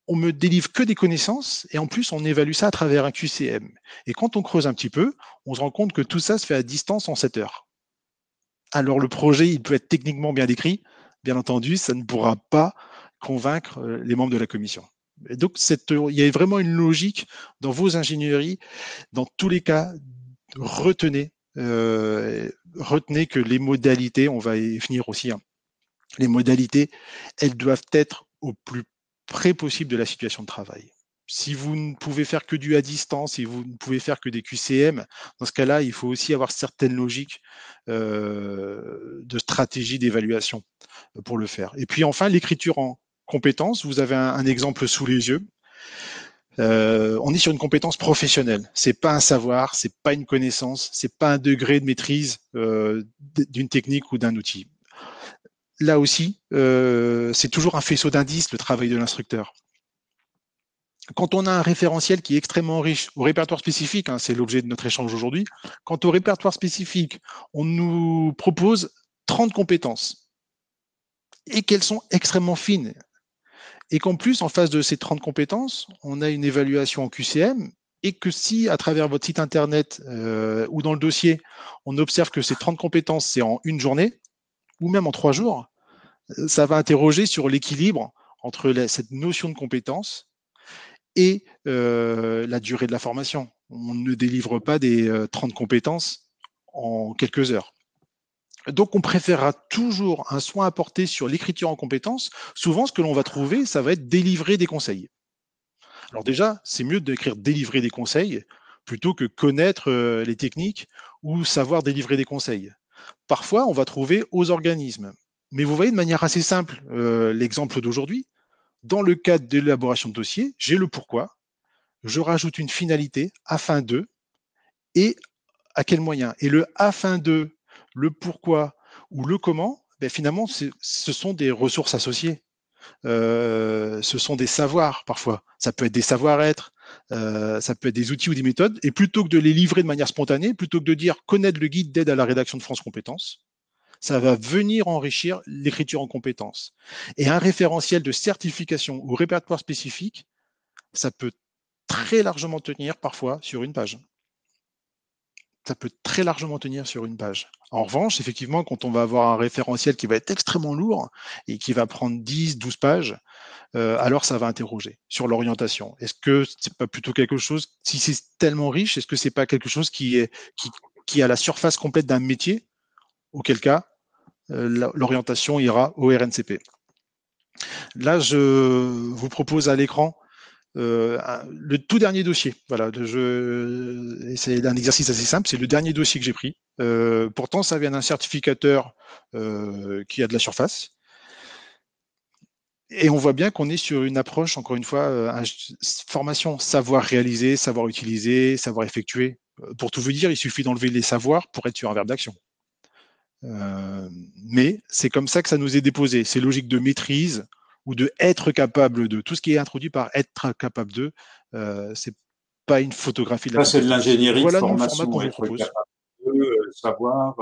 on me délivre que des connaissances et en plus, on évalue ça à travers un QCM. Et quand on creuse un petit peu, on se rend compte que tout ça se fait à distance en 7 heures. Alors, le projet, il peut être techniquement bien décrit. Bien entendu, ça ne pourra pas convaincre les membres de la commission. Et donc, il y a vraiment une logique dans vos ingénieries. Dans tous les cas, retenez que les modalités, on va y finir aussi, les modalités, elles doivent être au plus près possible de la situation de travail. Si vous ne pouvez faire que du à distance, si vous ne pouvez faire que des QCM, dans ce cas-là, il faut aussi avoir certaines logiques de stratégie d'évaluation pour le faire. Et puis enfin, l'écriture en compétences, vous avez un exemple sous les yeux. On est sur une compétence professionnelle. C'est pas un savoir, c'est pas une connaissance, c'est pas un degré de maîtrise d'une technique ou d'un outil. Là aussi, c'est toujours un faisceau d'indices, le travail de l'instructeur. Quand on a un référentiel qui est extrêmement riche, au répertoire spécifique, c'est l'objet de notre échange aujourd'hui, quand au répertoire spécifique, on nous propose 30 compétences et qu'elles sont extrêmement fines, et qu'en plus, en face de ces 30 compétences, on a une évaluation en QCM, et que si, à travers votre site Internet ou dans le dossier, on observe que ces 30 compétences, c'est en une journée, ou même en 3 jours, ça va interroger sur l'équilibre entre cette notion de compétence et la durée de la formation. On ne délivre pas des 30 compétences en quelques heures. Donc, on préférera toujours un soin apporté sur l'écriture en compétences. Souvent, ce que l'on va trouver, ça va être délivrer des conseils. Alors déjà, c'est mieux d'écrire délivrer des conseils plutôt que connaître les techniques ou savoir délivrer des conseils. Parfois, on va trouver aux organismes. Mais vous voyez de manière assez simple l'exemple d'aujourd'hui. Dans le cadre de l'élaboration de dossier, j'ai le pourquoi, je rajoute une finalité afin de, et à quel moyen. Et le afin de, le pourquoi ou le comment, finalement, ce sont des ressources associées. Ce sont des savoirs parfois. Ça peut être des savoir-être, ça peut être des outils ou des méthodes. Et plutôt que de les livrer de manière spontanée, plutôt que de dire connaître le guide d'aide à la rédaction de France Compétences, ça va venir enrichir l'écriture en compétences. Et un référentiel de certification ou répertoire spécifique, ça peut très largement tenir parfois sur une page. Ça peut très largement tenir sur une page. En revanche, effectivement, quand on va avoir un référentiel qui va être extrêmement lourd et qui va prendre 10, 12 pages, alors ça va interroger sur l'orientation. Est-ce que c'est pas plutôt quelque chose, si c'est tellement riche, est-ce que c'est pas quelque chose qui a la surface complète d'un métier, auquel cas l'orientation ira au RNCP. Là, je vous propose à l'écran le tout dernier dossier. Voilà, c'est un exercice assez simple, c'est le dernier dossier que j'ai pris. Pourtant, ça vient d'un certificateur qui a de la surface. Et on voit bien qu'on est sur une approche, encore une fois, formation, savoir réaliser, savoir utiliser, savoir effectuer. Pour tout vous dire, il suffit d'enlever les savoirs pour être sur un verbe d'action. Mais c'est comme ça que ça nous est déposé. C'est logique de maîtrise ou de être capable de. Tout ce qui est introduit par être capable de, c'est pas une photographie de la Ça, c'est de compétence. l'ingénierie de Voilà nous le format formation, qu'on vous être propose. capable de savoir,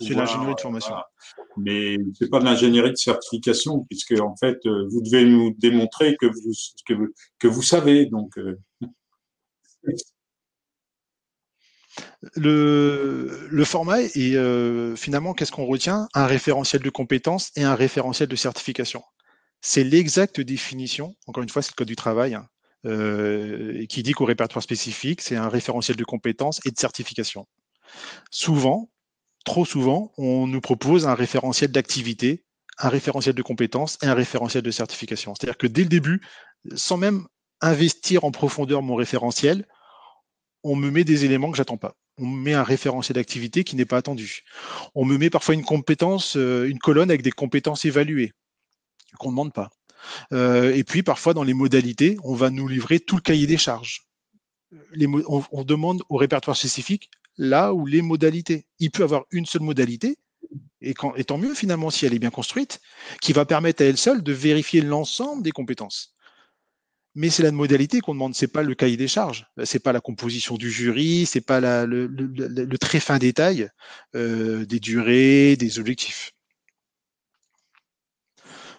C'est l'ingénierie de formation. voilà. Mais c'est pas de l'ingénierie de certification, puisque en fait, vous devez nous démontrer que vous savez. Donc, Le format est finalement, qu'est-ce qu'on retient? Un référentiel de compétences et un référentiel de certification. C'est l'exacte définition, encore une fois, c'est le code du travail, hein, qui dit qu'au répertoire spécifique, c'est un référentiel de compétences et de certification. Souvent, trop souvent, on nous propose un référentiel d'activité, un référentiel de compétences et un référentiel de certification. C'est-à-dire que dès le début, sans même investir en profondeur mon référentiel, on me met des éléments que j'attends pas. On me met un référentiel d'activité qui n'est pas attendu. On me met parfois une compétence, une colonne avec des compétences évaluées qu'on ne demande pas. Et puis parfois dans les modalités, on va nous livrer tout le cahier des charges. On demande au répertoire spécifique là où les modalités. Il peut avoir une seule modalité, et tant mieux finalement si elle est bien construite, qui va permettre à elle seule de vérifier l'ensemble des compétences. Mais c'est la modalité qu'on demande, c'est pas le cahier des charges, c'est pas la composition du jury, c'est pas le très fin détail des durées, des objectifs.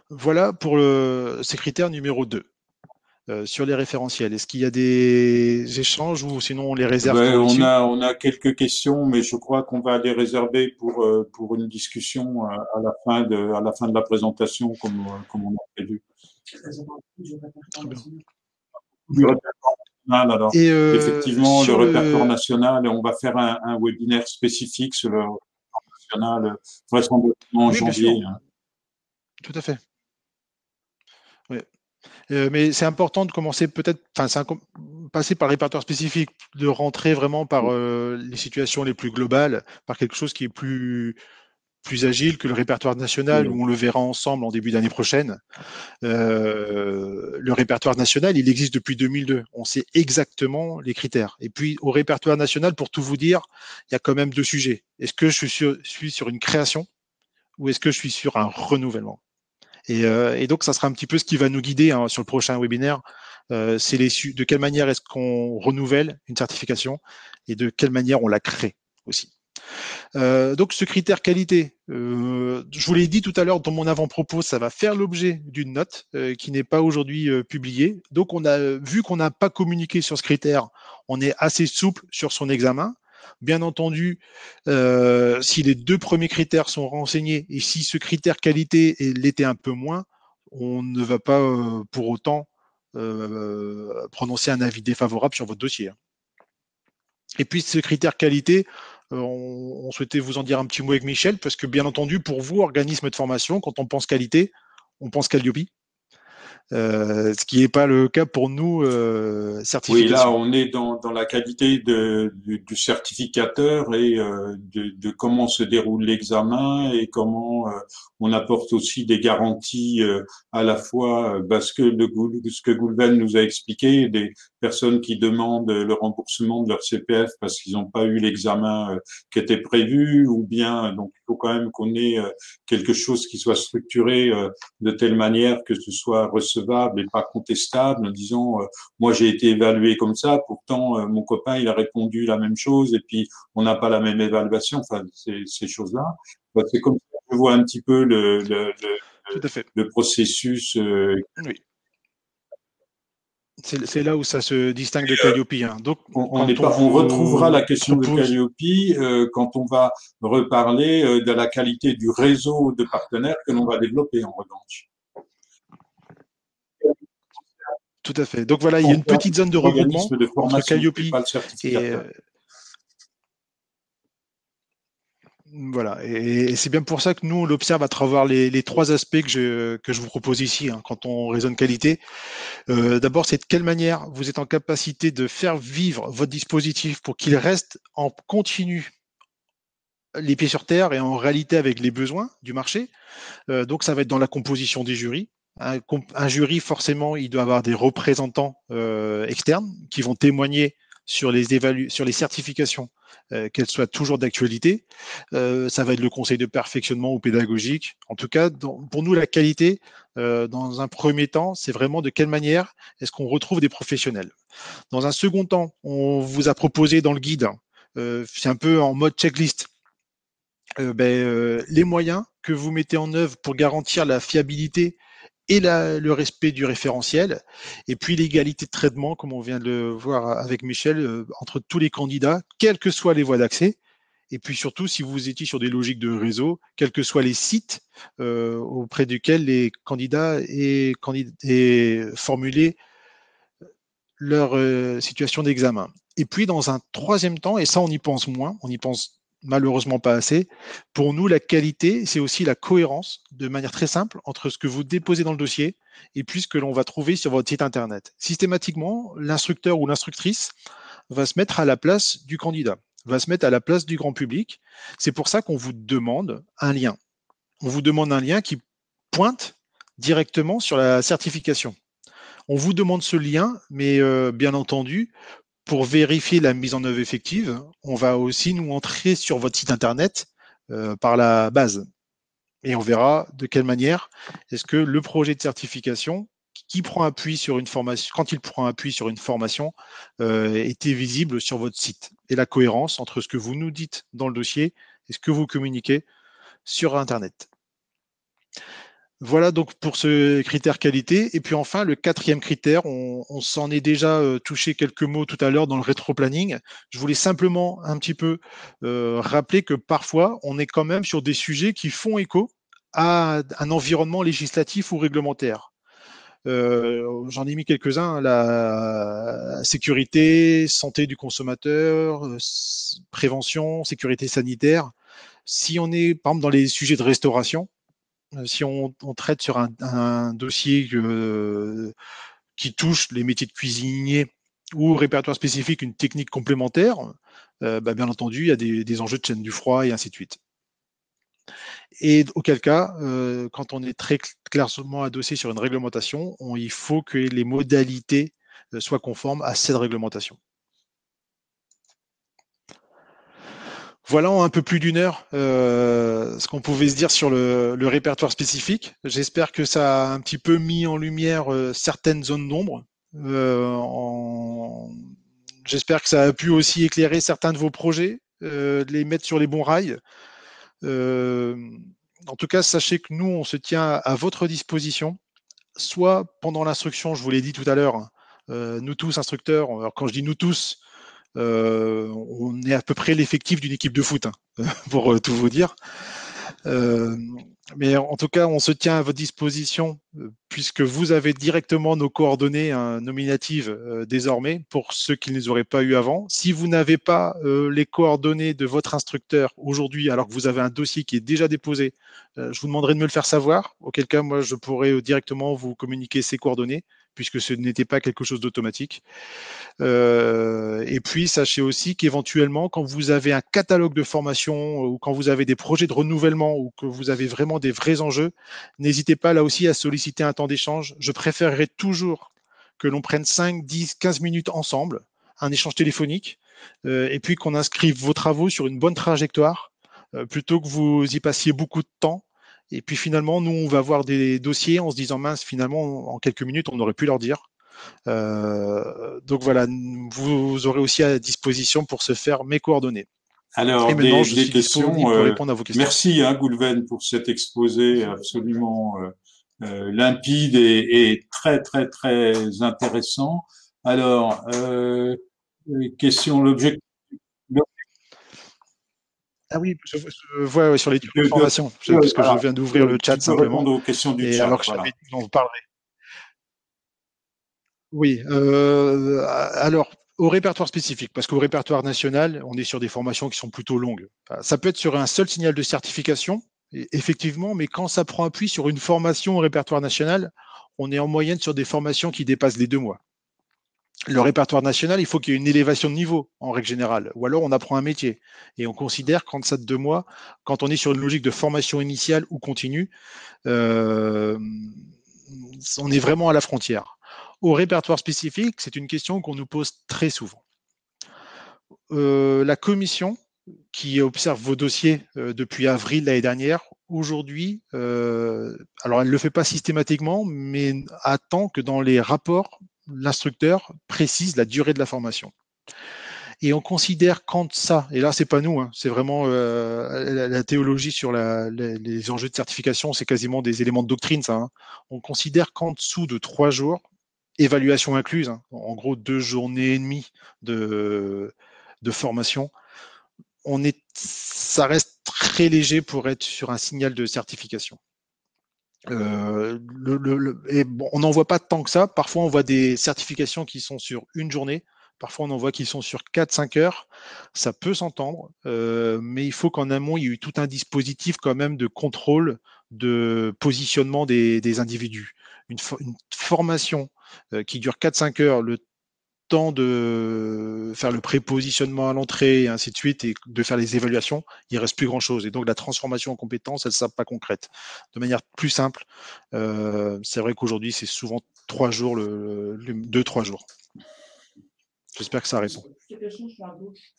Voilà pour ces critères numéro 2. Sur les référentiels, est-ce qu'il y a des échanges ou sinon on les réserve ben, pour une suite? on a quelques questions, mais je crois qu'on va les réserver pour une discussion à la fin de la présentation, comme on a prévu. Très bien. Du répertoire national, alors, Et effectivement, le répertoire national, on va faire un webinaire spécifique sur le répertoire national, vraisemblablement en oui, bien sûr, janvier. Hein. tout à fait. Oui. Mais c'est important de commencer peut-être, enfin, passer par le répertoire spécifique, de rentrer vraiment par les situations les plus globales, par quelque chose qui est plus agile que le répertoire national, où on le verra ensemble en début d'année prochaine. Le répertoire national, il existe depuis 2002. On sait exactement les critères. Et puis, au répertoire national, pour tout vous dire, il y a quand même deux sujets. Est-ce que je suis sur une création ou est-ce que je suis sur un renouvellement? Et donc, ça sera un petit peu ce qui va nous guider hein, sur le prochain webinaire. C'est de quelle manière est-ce qu'on renouvelle une certification et de quelle manière on la crée aussi. Donc ce critère qualité, je vous l'ai dit tout à l'heure dans mon avant-propos, ça va faire l'objet d'une note qui n'est pas aujourd'hui publiée. Donc on a vu qu'on n'a pas communiqué sur ce critère, on est assez souple sur son examen. Bien entendu, si les deux premiers critères sont renseignés et si ce critère qualité l'était un peu moins, on ne va pas pour autant prononcer un avis défavorable sur votre dossier. Et puis ce critère qualité, on souhaitait vous en dire un petit mot avec Michel, parce que bien entendu, pour vous, organisme de formation, quand on pense qualité, on pense Calliope. Ce qui n'est pas le cas pour nous, Oui, là, certification. on est dans la qualité du certificateur et de comment se déroule l'examen et comment on apporte aussi des garanties à la fois parce que ce que Goulven nous a expliqué, des personnes qui demandent le remboursement de leur CPF parce qu'ils n'ont pas eu l'examen qui était prévu, ou bien donc il faut quand même qu'on ait quelque chose qui soit structuré de telle manière que ce soit recevable et pas contestable, en disant moi, j'ai été évalué comme ça. Pourtant, mon copain, il a répondu la même chose et puis on n'a pas la même évaluation. Enfin, ces choses-là. C'est comme ça que je vois un petit peu Tout à fait. le processus. Oui. C'est là où ça se distingue de Calliope. Hein. Donc, On retrouvera la question de propose... Calliope quand on va reparler de la qualité du réseau de partenaires que l'on va développer en revanche. Tout à fait. Donc voilà, il y a une petite zone de regroupement De entre formation, Calliope pas le certificateur. Voilà, et c'est bien pour ça que nous, on l'observe à travers les trois aspects que je vous propose ici, hein, quand on raisonne qualité. D'abord, c'est de quelle manière vous êtes en capacité de faire vivre votre dispositif pour qu'il reste en continu les pieds sur terre et en réalité avec les besoins du marché. Donc, ça va être dans la composition des jurys. Un jury, forcément, il doit avoir des représentants externes qui vont témoigner sur les certifications, qu'elles soient toujours d'actualité. Ça va être le conseil de perfectionnement ou pédagogique. En tout cas, pour nous, la qualité, dans un premier temps, c'est vraiment de quelle manière est-ce qu'on retrouve des professionnels. Dans un second temps, on vous a proposé dans le guide, c'est un peu en mode checklist, les moyens que vous mettez en œuvre pour garantir la fiabilité et le respect du référentiel, et puis l'égalité de traitement, comme on vient de le voir avec Michel, entre tous les candidats, quelles que soient les voies d'accès, et puis surtout, si vous étiez sur des logiques de réseau, quels que soient les sites auprès desquels les candidats aient formulé leur situation d'examen. Et puis, dans un troisième temps, et ça, on y pense moins, on y pense malheureusement pas assez, pour nous, la qualité, c'est aussi la cohérence, de manière très simple, entre ce que vous déposez dans le dossier et puis ce que l'on va trouver sur votre site Internet. Systématiquement, l'instructeur ou l'instructrice va se mettre à la place du candidat, va se mettre à la place du grand public. C'est pour ça qu'on vous demande un lien. On vous demande un lien qui pointe directement sur la certification. On vous demande ce lien, mais bien entendu, pour vérifier la mise en œuvre effective, on va aussi nous entrer sur votre site Internet par la base. Et on verra de quelle manière est-ce que le projet de certification qui prend appui sur une formation, quand il prend appui sur une formation, était visible sur votre site. Et la cohérence entre ce que vous nous dites dans le dossier et ce que vous communiquez sur Internet. Voilà donc pour ce critère qualité. Et puis enfin, le quatrième critère, on s'en est déjà touché quelques mots tout à l'heure dans le rétro-planning. Je voulais simplement un petit peu rappeler que parfois, on est quand même sur des sujets qui font écho à un environnement législatif ou réglementaire. J'en ai mis quelques-uns, la sécurité, santé du consommateur, prévention, sécurité sanitaire. Si on est, par exemple, dans les sujets de restauration, si on traite sur un dossier qui touche les métiers de cuisinier ou répertoire spécifique, une technique complémentaire, bien entendu, il y a des enjeux de chaîne du froid et ainsi de suite. Et auquel cas, quand on est très clairement adossé sur une réglementation, il faut que les modalités soient conformes à cette réglementation. Voilà en un peu plus d'une heure ce qu'on pouvait se dire sur le répertoire spécifique. J'espère que ça a un petit peu mis en lumière certaines zones d'ombre. J'espère que ça a pu aussi éclairer certains de vos projets, les mettre sur les bons rails. En tout cas, sachez que nous, on se tient à votre disposition, soit pendant l'instruction, je vous l'ai dit tout à l'heure, nous tous instructeurs, alors quand je dis nous tous, on est à peu près l'effectif d'une équipe de foot, hein, pour tout vous dire. Mais en tout cas, on se tient à votre disposition puisque vous avez directement nos coordonnées nominatives désormais pour ceux qui ne les auraient pas eu avant. Si vous n'avez pas les coordonnées de votre instructeur aujourd'hui, alors que vous avez un dossier qui est déjà déposé, je vous demanderai de me le faire savoir. Auquel cas, moi, je pourrais directement vous communiquer ces coordonnées puisque ce n'était pas quelque chose d'automatique. Et puis, sachez aussi qu'éventuellement, quand vous avez un catalogue de formation ou quand vous avez des projets de renouvellement ou que vous avez vraiment des vrais enjeux, n'hésitez pas là aussi à solliciter un temps d'échange. Je préférerais toujours que l'on prenne 5, 10, 15 minutes ensemble, un échange téléphonique, et puis qu'on inscrive vos travaux sur une bonne trajectoire, plutôt que vous y passiez beaucoup de temps. Et puis finalement, nous, on va voir des dossiers en se disant, mince, finalement, en quelques minutes, on aurait pu leur dire. Donc voilà, vous aurez aussi à disposition pour ce faire mes coordonnées. Alors, et maintenant, des questions. Pour répondre à vos questions. Merci, Goulven, pour cet exposé absolument limpide et très, très, très intéressant. Alors, question, l'objectif. Ah oui, je vois sur les informations, parce que je viens d'ouvrir le chat simplement. Répondre aux questions du chat. Alors que voilà. J'en parlerai. Oui, alors au répertoire spécifique, parce qu'au répertoire national, on est sur des formations qui sont plutôt longues. Ça peut être sur un seul signal de certification, effectivement, mais quand ça prend appui sur une formation au répertoire national, on est en moyenne sur des formations qui dépassent les 2 mois. Le répertoire national, il faut qu'il y ait une élévation de niveau en règle générale, ou alors on apprend un métier. Et on considère qu'en deçà de 2 mois, quand on est sur une logique de formation initiale ou continue, on est vraiment à la frontière. Au répertoire spécifique, c'est une question qu'on nous pose très souvent. la commission qui observe vos dossiers depuis avril l'année dernière, aujourd'hui, alors elle ne le fait pas systématiquement, mais attend que dans les rapports, l'instructeur précise la durée de la formation. Et on considère quand ça, et là c'est pas nous, hein, c'est vraiment la théologie sur les enjeux de certification, c'est quasiment des éléments de doctrine ça. Hein. On considère qu'en dessous de 3 jours, évaluation incluse, hein, en gros 2 journées et demie de formation, ça reste très léger pour être sur un signal de certification. Et bon, on n'en voit pas tant que ça. Parfois, on voit des certifications qui sont sur une journée. Parfois, on en voit qui sont sur 4-5 heures. Ça peut s'entendre, mais il faut qu'en amont, il y ait eu tout un dispositif quand même de contrôle, de positionnement des individus. Une formation qui dure 4-5 heures, le temps de faire le prépositionnement à l'entrée et ainsi de suite et de faire les évaluations, il reste plus grand chose. Et donc la transformation en compétences, elle ne sera pas concrète. De manière plus simple, c'est vrai qu'aujourd'hui, c'est souvent 3 jours, 2-3 jours. J'espère que ça répond.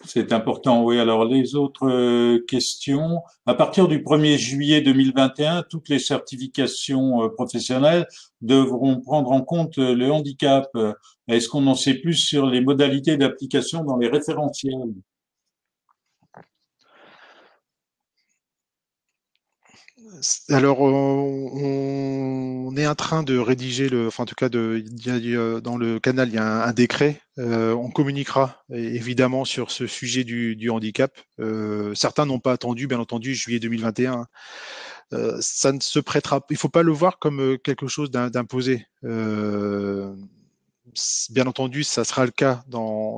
C'est important, oui. Alors, les autres questions. À partir du 1er juillet 2021, toutes les certifications professionnelles devront prendre en compte le handicap. Est-ce qu'on en sait plus sur les modalités d'application dans les référentiels? Alors, on est en train de rédiger enfin en tout cas, dans le canal, il y a un décret. On communiquera évidemment sur ce sujet du handicap. Certains n'ont pas attendu, bien entendu, juillet 2021. Ça ne se prêtera. Il ne faut pas le voir comme quelque chose d'imposé. Bien entendu, ça sera le cas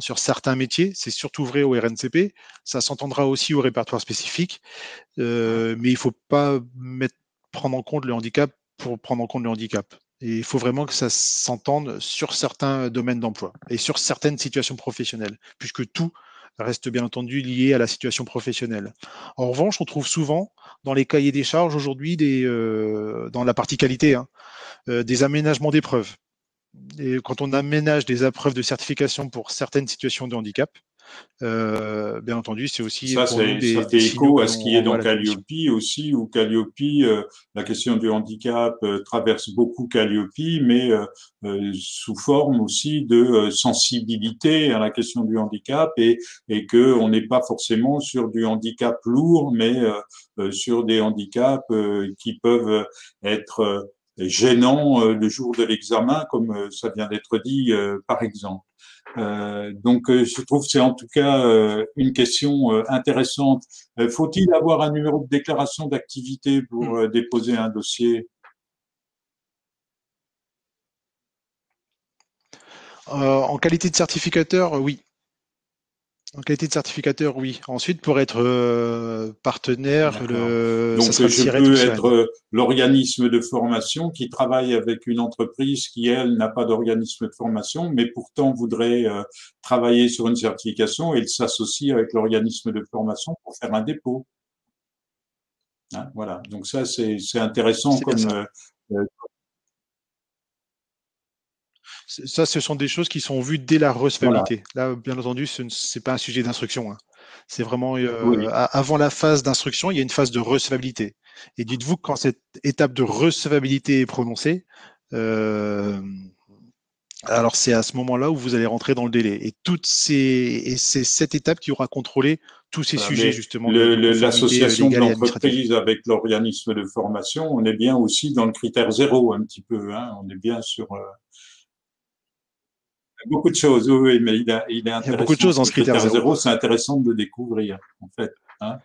sur certains métiers. C'est surtout vrai au RNCP. Ça s'entendra aussi au répertoire spécifique. Mais il ne faut pas prendre en compte le handicap pour prendre en compte le handicap. Et il faut vraiment que ça s'entende sur certains domaines d'emploi et sur certaines situations professionnelles, puisque tout reste bien entendu lié à la situation professionnelle. En revanche, on trouve souvent dans les cahiers des charges aujourd'hui, dans la partie qualité, hein, des aménagements d'épreuves. Et quand on aménage des épreuves de certification pour certaines situations de handicap, bien entendu, c'est aussi Ça, pour nous ça des fait signaux écho que à ce l'on qui est envoie dans à la commission. Calliope aussi, où Calliope, la question du handicap traverse beaucoup Calliope, mais sous forme aussi de sensibilité à la question du handicap et que on n'est pas forcément sur du handicap lourd, mais sur des handicaps qui peuvent être gênants le jour de l'examen, comme ça vient d'être dit, par exemple. Donc, je trouve que c'est en tout cas une question intéressante. Faut-il avoir un numéro de déclaration d'activité pour déposer un dossier? En qualité de certificateur, oui. En qualité de certificateur, oui. Ensuite, pour être partenaire, ça Donc, sera le je SIRET ou peux SIREN. être l'organisme de formation qui travaille avec une entreprise qui, elle, n'a pas d'organisme de formation, mais pourtant voudrait travailler sur une certification et elle s'associe avec l'organisme de formation pour faire un dépôt. Hein, voilà. Donc ça, c'est intéressant C'est bien comme... ça. Ça, ce sont des choses qui sont vues dès la voilà. recevabilité. Là, bien entendu, ce n'est pas un sujet d'instruction. Hein. C'est vraiment Oui. avant la phase d'instruction, il y a une phase de recevabilité. Et dites-vous que quand cette étape de recevabilité est prononcée, alors c'est à ce moment-là où vous allez rentrer dans le délai. Et c'est cette étape qui aura contrôlé tous ces Voilà, sujets mais justement de conformité l'association de légale et administrative. l'entreprise avec l'organisme de formation, on est bien aussi dans le critère zéro un petit peu. Hein, on est bien sur beaucoup de choses. Oui, oui, mais il est Il y a beaucoup de intéressant choses dans ce ce critère critère zéro. zéro. C'est intéressant de le découvrir en fait. Hein.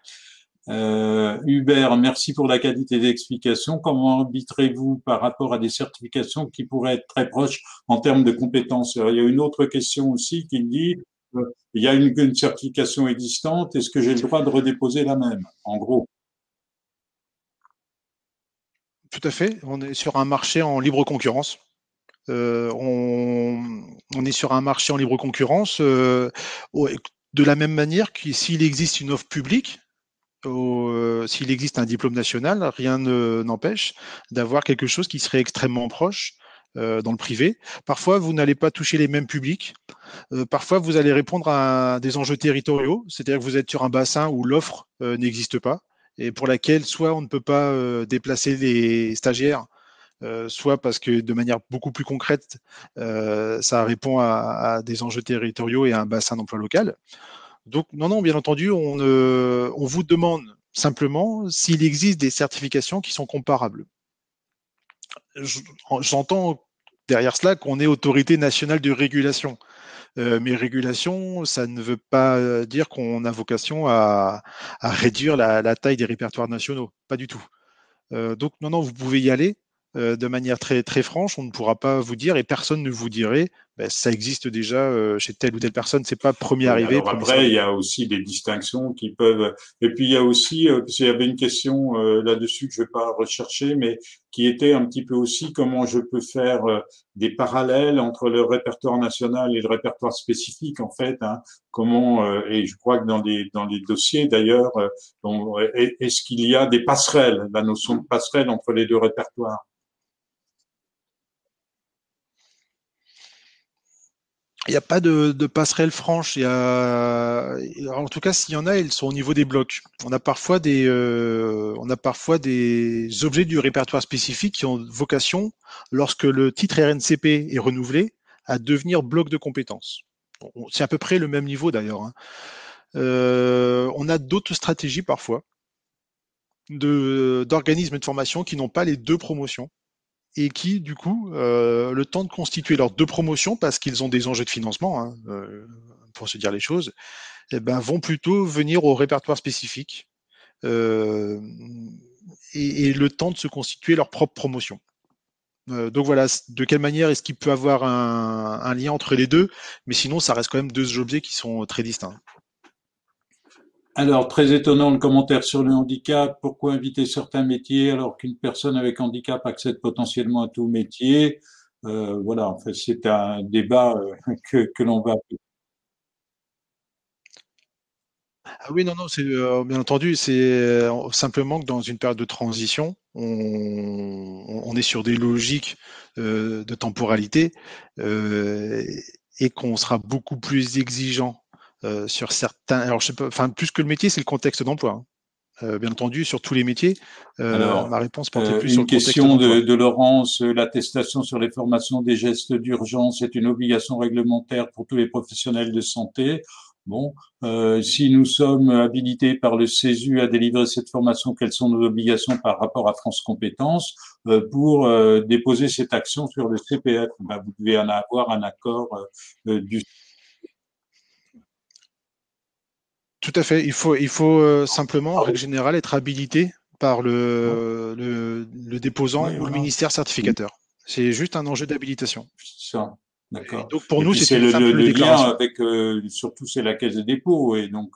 Hubert, merci pour la qualité d'explication. Comment arbitrez-vous par rapport à des certifications qui pourraient être très proches en termes de compétences? Alors, il y a une autre question aussi qui dit, il y a une certification existante, est-ce que j'ai le droit de redéposer la même? En gros. Tout à fait. On est sur un marché en libre concurrence. On est sur un marché en libre concurrence de la même manière que s'il existe une offre publique, s'il existe un diplôme national, rien n'empêche d'avoir quelque chose qui serait extrêmement proche dans le privé. Parfois, vous n'allez pas toucher les mêmes publics. Parfois, vous allez répondre à des enjeux territoriaux, c'est-à-dire que vous êtes sur un bassin où l'offre n'existe pas et pour laquelle soit on ne peut pas déplacer les stagiaires, soit parce que de manière beaucoup plus concrète, ça répond à des enjeux territoriaux et à un bassin d'emploi local. Donc, non, non, bien entendu, on vous demande simplement s'il existe des certifications qui sont comparables. J'entends derrière cela qu'on est autorité nationale de régulation. Mais régulation, ça ne veut pas dire qu'on a vocation à réduire la taille des répertoires nationaux. Pas du tout. Donc, non, non, vous pouvez y aller de manière très, très franche. On ne pourra pas vous dire et personne ne vous dirait ben, ça existe déjà chez telle ou telle personne. C'est pas premier Oui, arrivé, alors premier après, il servi. y a aussi des distinctions qui peuvent. Et puis il y a aussi, parce qu'il y avait une question là-dessus que je vais pas rechercher, mais qui était un petit peu aussi comment je peux faire des parallèles entre le répertoire national et le répertoire spécifique en fait. Hein, comment et je crois que dans les dossiers d'ailleurs, est-ce qu'il y a des passerelles, la notion de passerelle entre les deux répertoires? Il n'y a pas de passerelle franche. En tout cas, s'il y en a, elles sont au niveau des blocs. On a parfois des objets du répertoire spécifique qui ont vocation, lorsque le titre RNCP est renouvelé, à devenir bloc de compétences. C'est à peu près le même niveau d'ailleurs. Hein. On a d'autres stratégies parfois d'organismes de formation qui n'ont pas les deux promotions et qui, du coup, le temps de constituer leurs deux promotions, parce qu'ils ont des enjeux de financement, hein, pour se dire les choses, eh ben, vont plutôt venir au répertoire spécifique euh, et le temps de se constituer leur propre promotion. Donc voilà, de quelle manière est-ce qu'il peut avoir un lien entre les deux, mais sinon, ça reste quand même deux objets qui sont très distincts. Alors, très étonnant le commentaire sur le handicap. Pourquoi inviter certains métiers alors qu'une personne avec handicap accède potentiellement à tout métier? Voilà, en fait, c'est un débat que l'on va. Ah oui, non, non, c'est bien entendu, c'est simplement que dans une période de transition, on est sur des logiques de temporalité euh, et qu'on sera beaucoup plus exigeant sur certains. Alors, je sais pas, enfin, plus que le métier, c'est le contexte d'emploi. Hein. Bien entendu, sur tous les métiers, Alors, ma réponse portait plus sur une le contexte question d'emploi. de Laurence. L'attestation sur les formations des gestes d'urgence est une obligation réglementaire pour tous les professionnels de santé. Bon, si nous sommes habilités par le CESU à délivrer cette formation, quelles sont nos obligations par rapport à France Compétences pour déposer cette action sur le CPF? Ben, vous devez en avoir un accord du. Tout à fait. Il faut simplement, en règle générale, être habilité par le déposant Oui, ou le voilà. ministère certificateur. C'est juste un enjeu d'habilitation. Ça, Et d'accord. donc pour Et nous, puis c'est c'est une simple le lien déclaration. avec, surtout c'est la Caisse des dépôts et donc.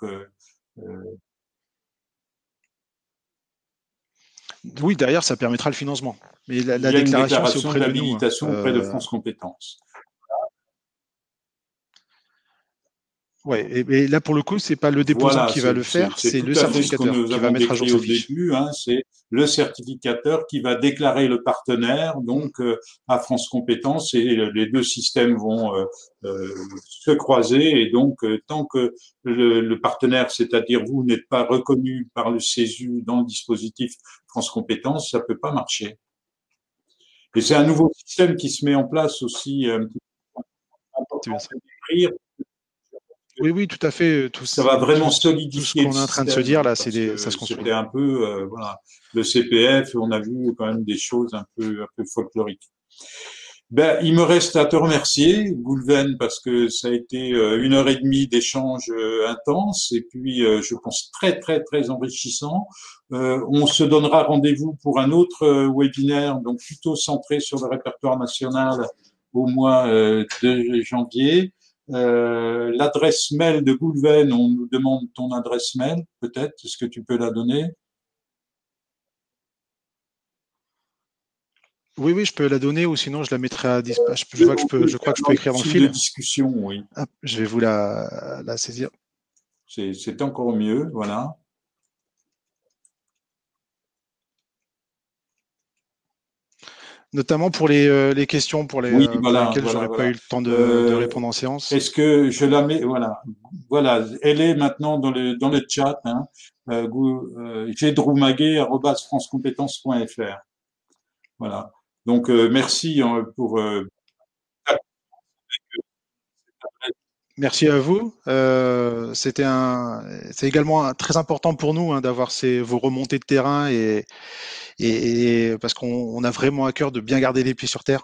Oui, derrière, ça permettra le financement. Mais Il la y a une déclaration, c'est déclaration auprès de nous. Hein. d'habilitation auprès de France Compétences. Ouais. Et là, pour le coup, c'est pas le déposant Voilà, qui va le faire, c'est c'est tout le à fait ce que certificateur nous qui va avons mettre à jour décrit sa au fiche. début. Hein, c'est le certificateur qui va déclarer le partenaire Mm. donc à France Compétences et les deux systèmes vont se croiser et donc tant que le partenaire, c'est-à-dire vous, n'êtes pas reconnu par le CESU dans le dispositif France Compétences, ça peut pas marcher. Et c'est un nouveau système qui se met en place aussi, un petit peu C'est important bien ça. de décrire. Oui, oui, tout à fait. Ça va vraiment Tout ce solidifier le qu'on est en train de se système dire hein, là, parce ça que se construit. c'était un peu voilà le CPF, on a vu quand même des choses un peu folkloriques. Ben, il me reste à te remercier, Goulven, parce que ça a été 1 heure et demie d'échange intense et puis je pense très très très enrichissant. On se donnera rendez-vous pour un autre webinaire, donc plutôt centré sur le répertoire national au mois de janvier. L'adresse mail de Goulven, on nous demande ton adresse mail, peut-être, est-ce que tu peux la donner? Oui, oui, je peux la donner ou sinon je la mettrai à disposition. Je vois que je crois que je peux Dans le écrire dans le fil de fil. discussion, oui. Hop, je vais vous la saisir. C'est encore mieux, voilà. notamment pour les questions pour Oui, pour voilà, lesquelles voilà, j'aurais pas eu voilà. le temps de Euh, répondre en séance. Est-ce que je la mets, voilà, voilà, elle est maintenant dans le chat, hein, gdroumaguet@francecompétences.fr. Voilà. Donc, merci pour Merci à vous. C'est également très important pour nous hein, d'avoir vos remontées de terrain et parce qu'on a vraiment à cœur de bien garder les pieds sur terre.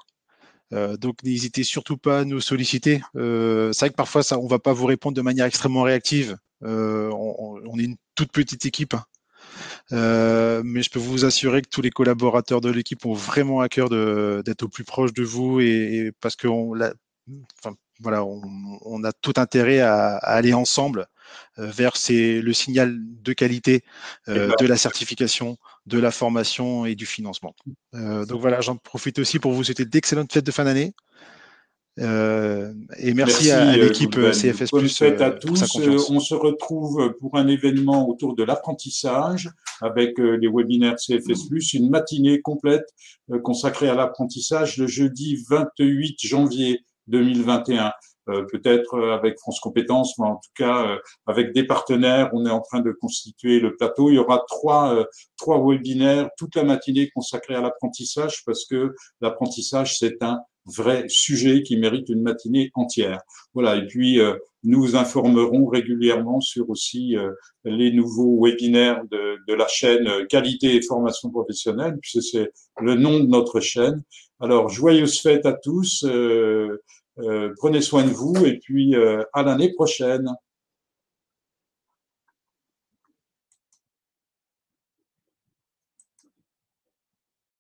Donc n'hésitez surtout pas à nous solliciter. C'est vrai que parfois ça, on va pas vous répondre de manière extrêmement réactive. On est une toute petite équipe, hein. Mais je peux vous assurer que tous les collaborateurs de l'équipe ont vraiment à cœur d'être au plus proche de vous et parce qu'on l'a, enfin, voilà, on a tout intérêt à aller ensemble vers le signal de qualité de la certification, de la formation et du financement. Donc voilà, j'en profite aussi pour vous souhaiter d'excellentes fêtes de fin d'année. Et merci à Merci l'équipe Goulven. CFS Bonne Plus fête à pour sa tous. confiance. On se retrouve pour un événement autour de l'apprentissage avec les webinaires CFS Plus, une matinée complète consacrée à l'apprentissage le jeudi 28 janvier 2021. Peut-être avec France Compétences, mais en tout cas avec des partenaires. On est en train de constituer le plateau. Il y aura trois webinaires toute la matinée consacrés à l'apprentissage parce que l'apprentissage, c'est un vrai sujet qui mérite une matinée entière. Voilà. Et puis, nous vous informerons régulièrement sur aussi les nouveaux webinaires de la chaîne Qualité et Formation Professionnelle, puisque c'est le nom de notre chaîne. Alors, joyeuses fêtes à tous. Prenez soin de vous et puis à l'année prochaine.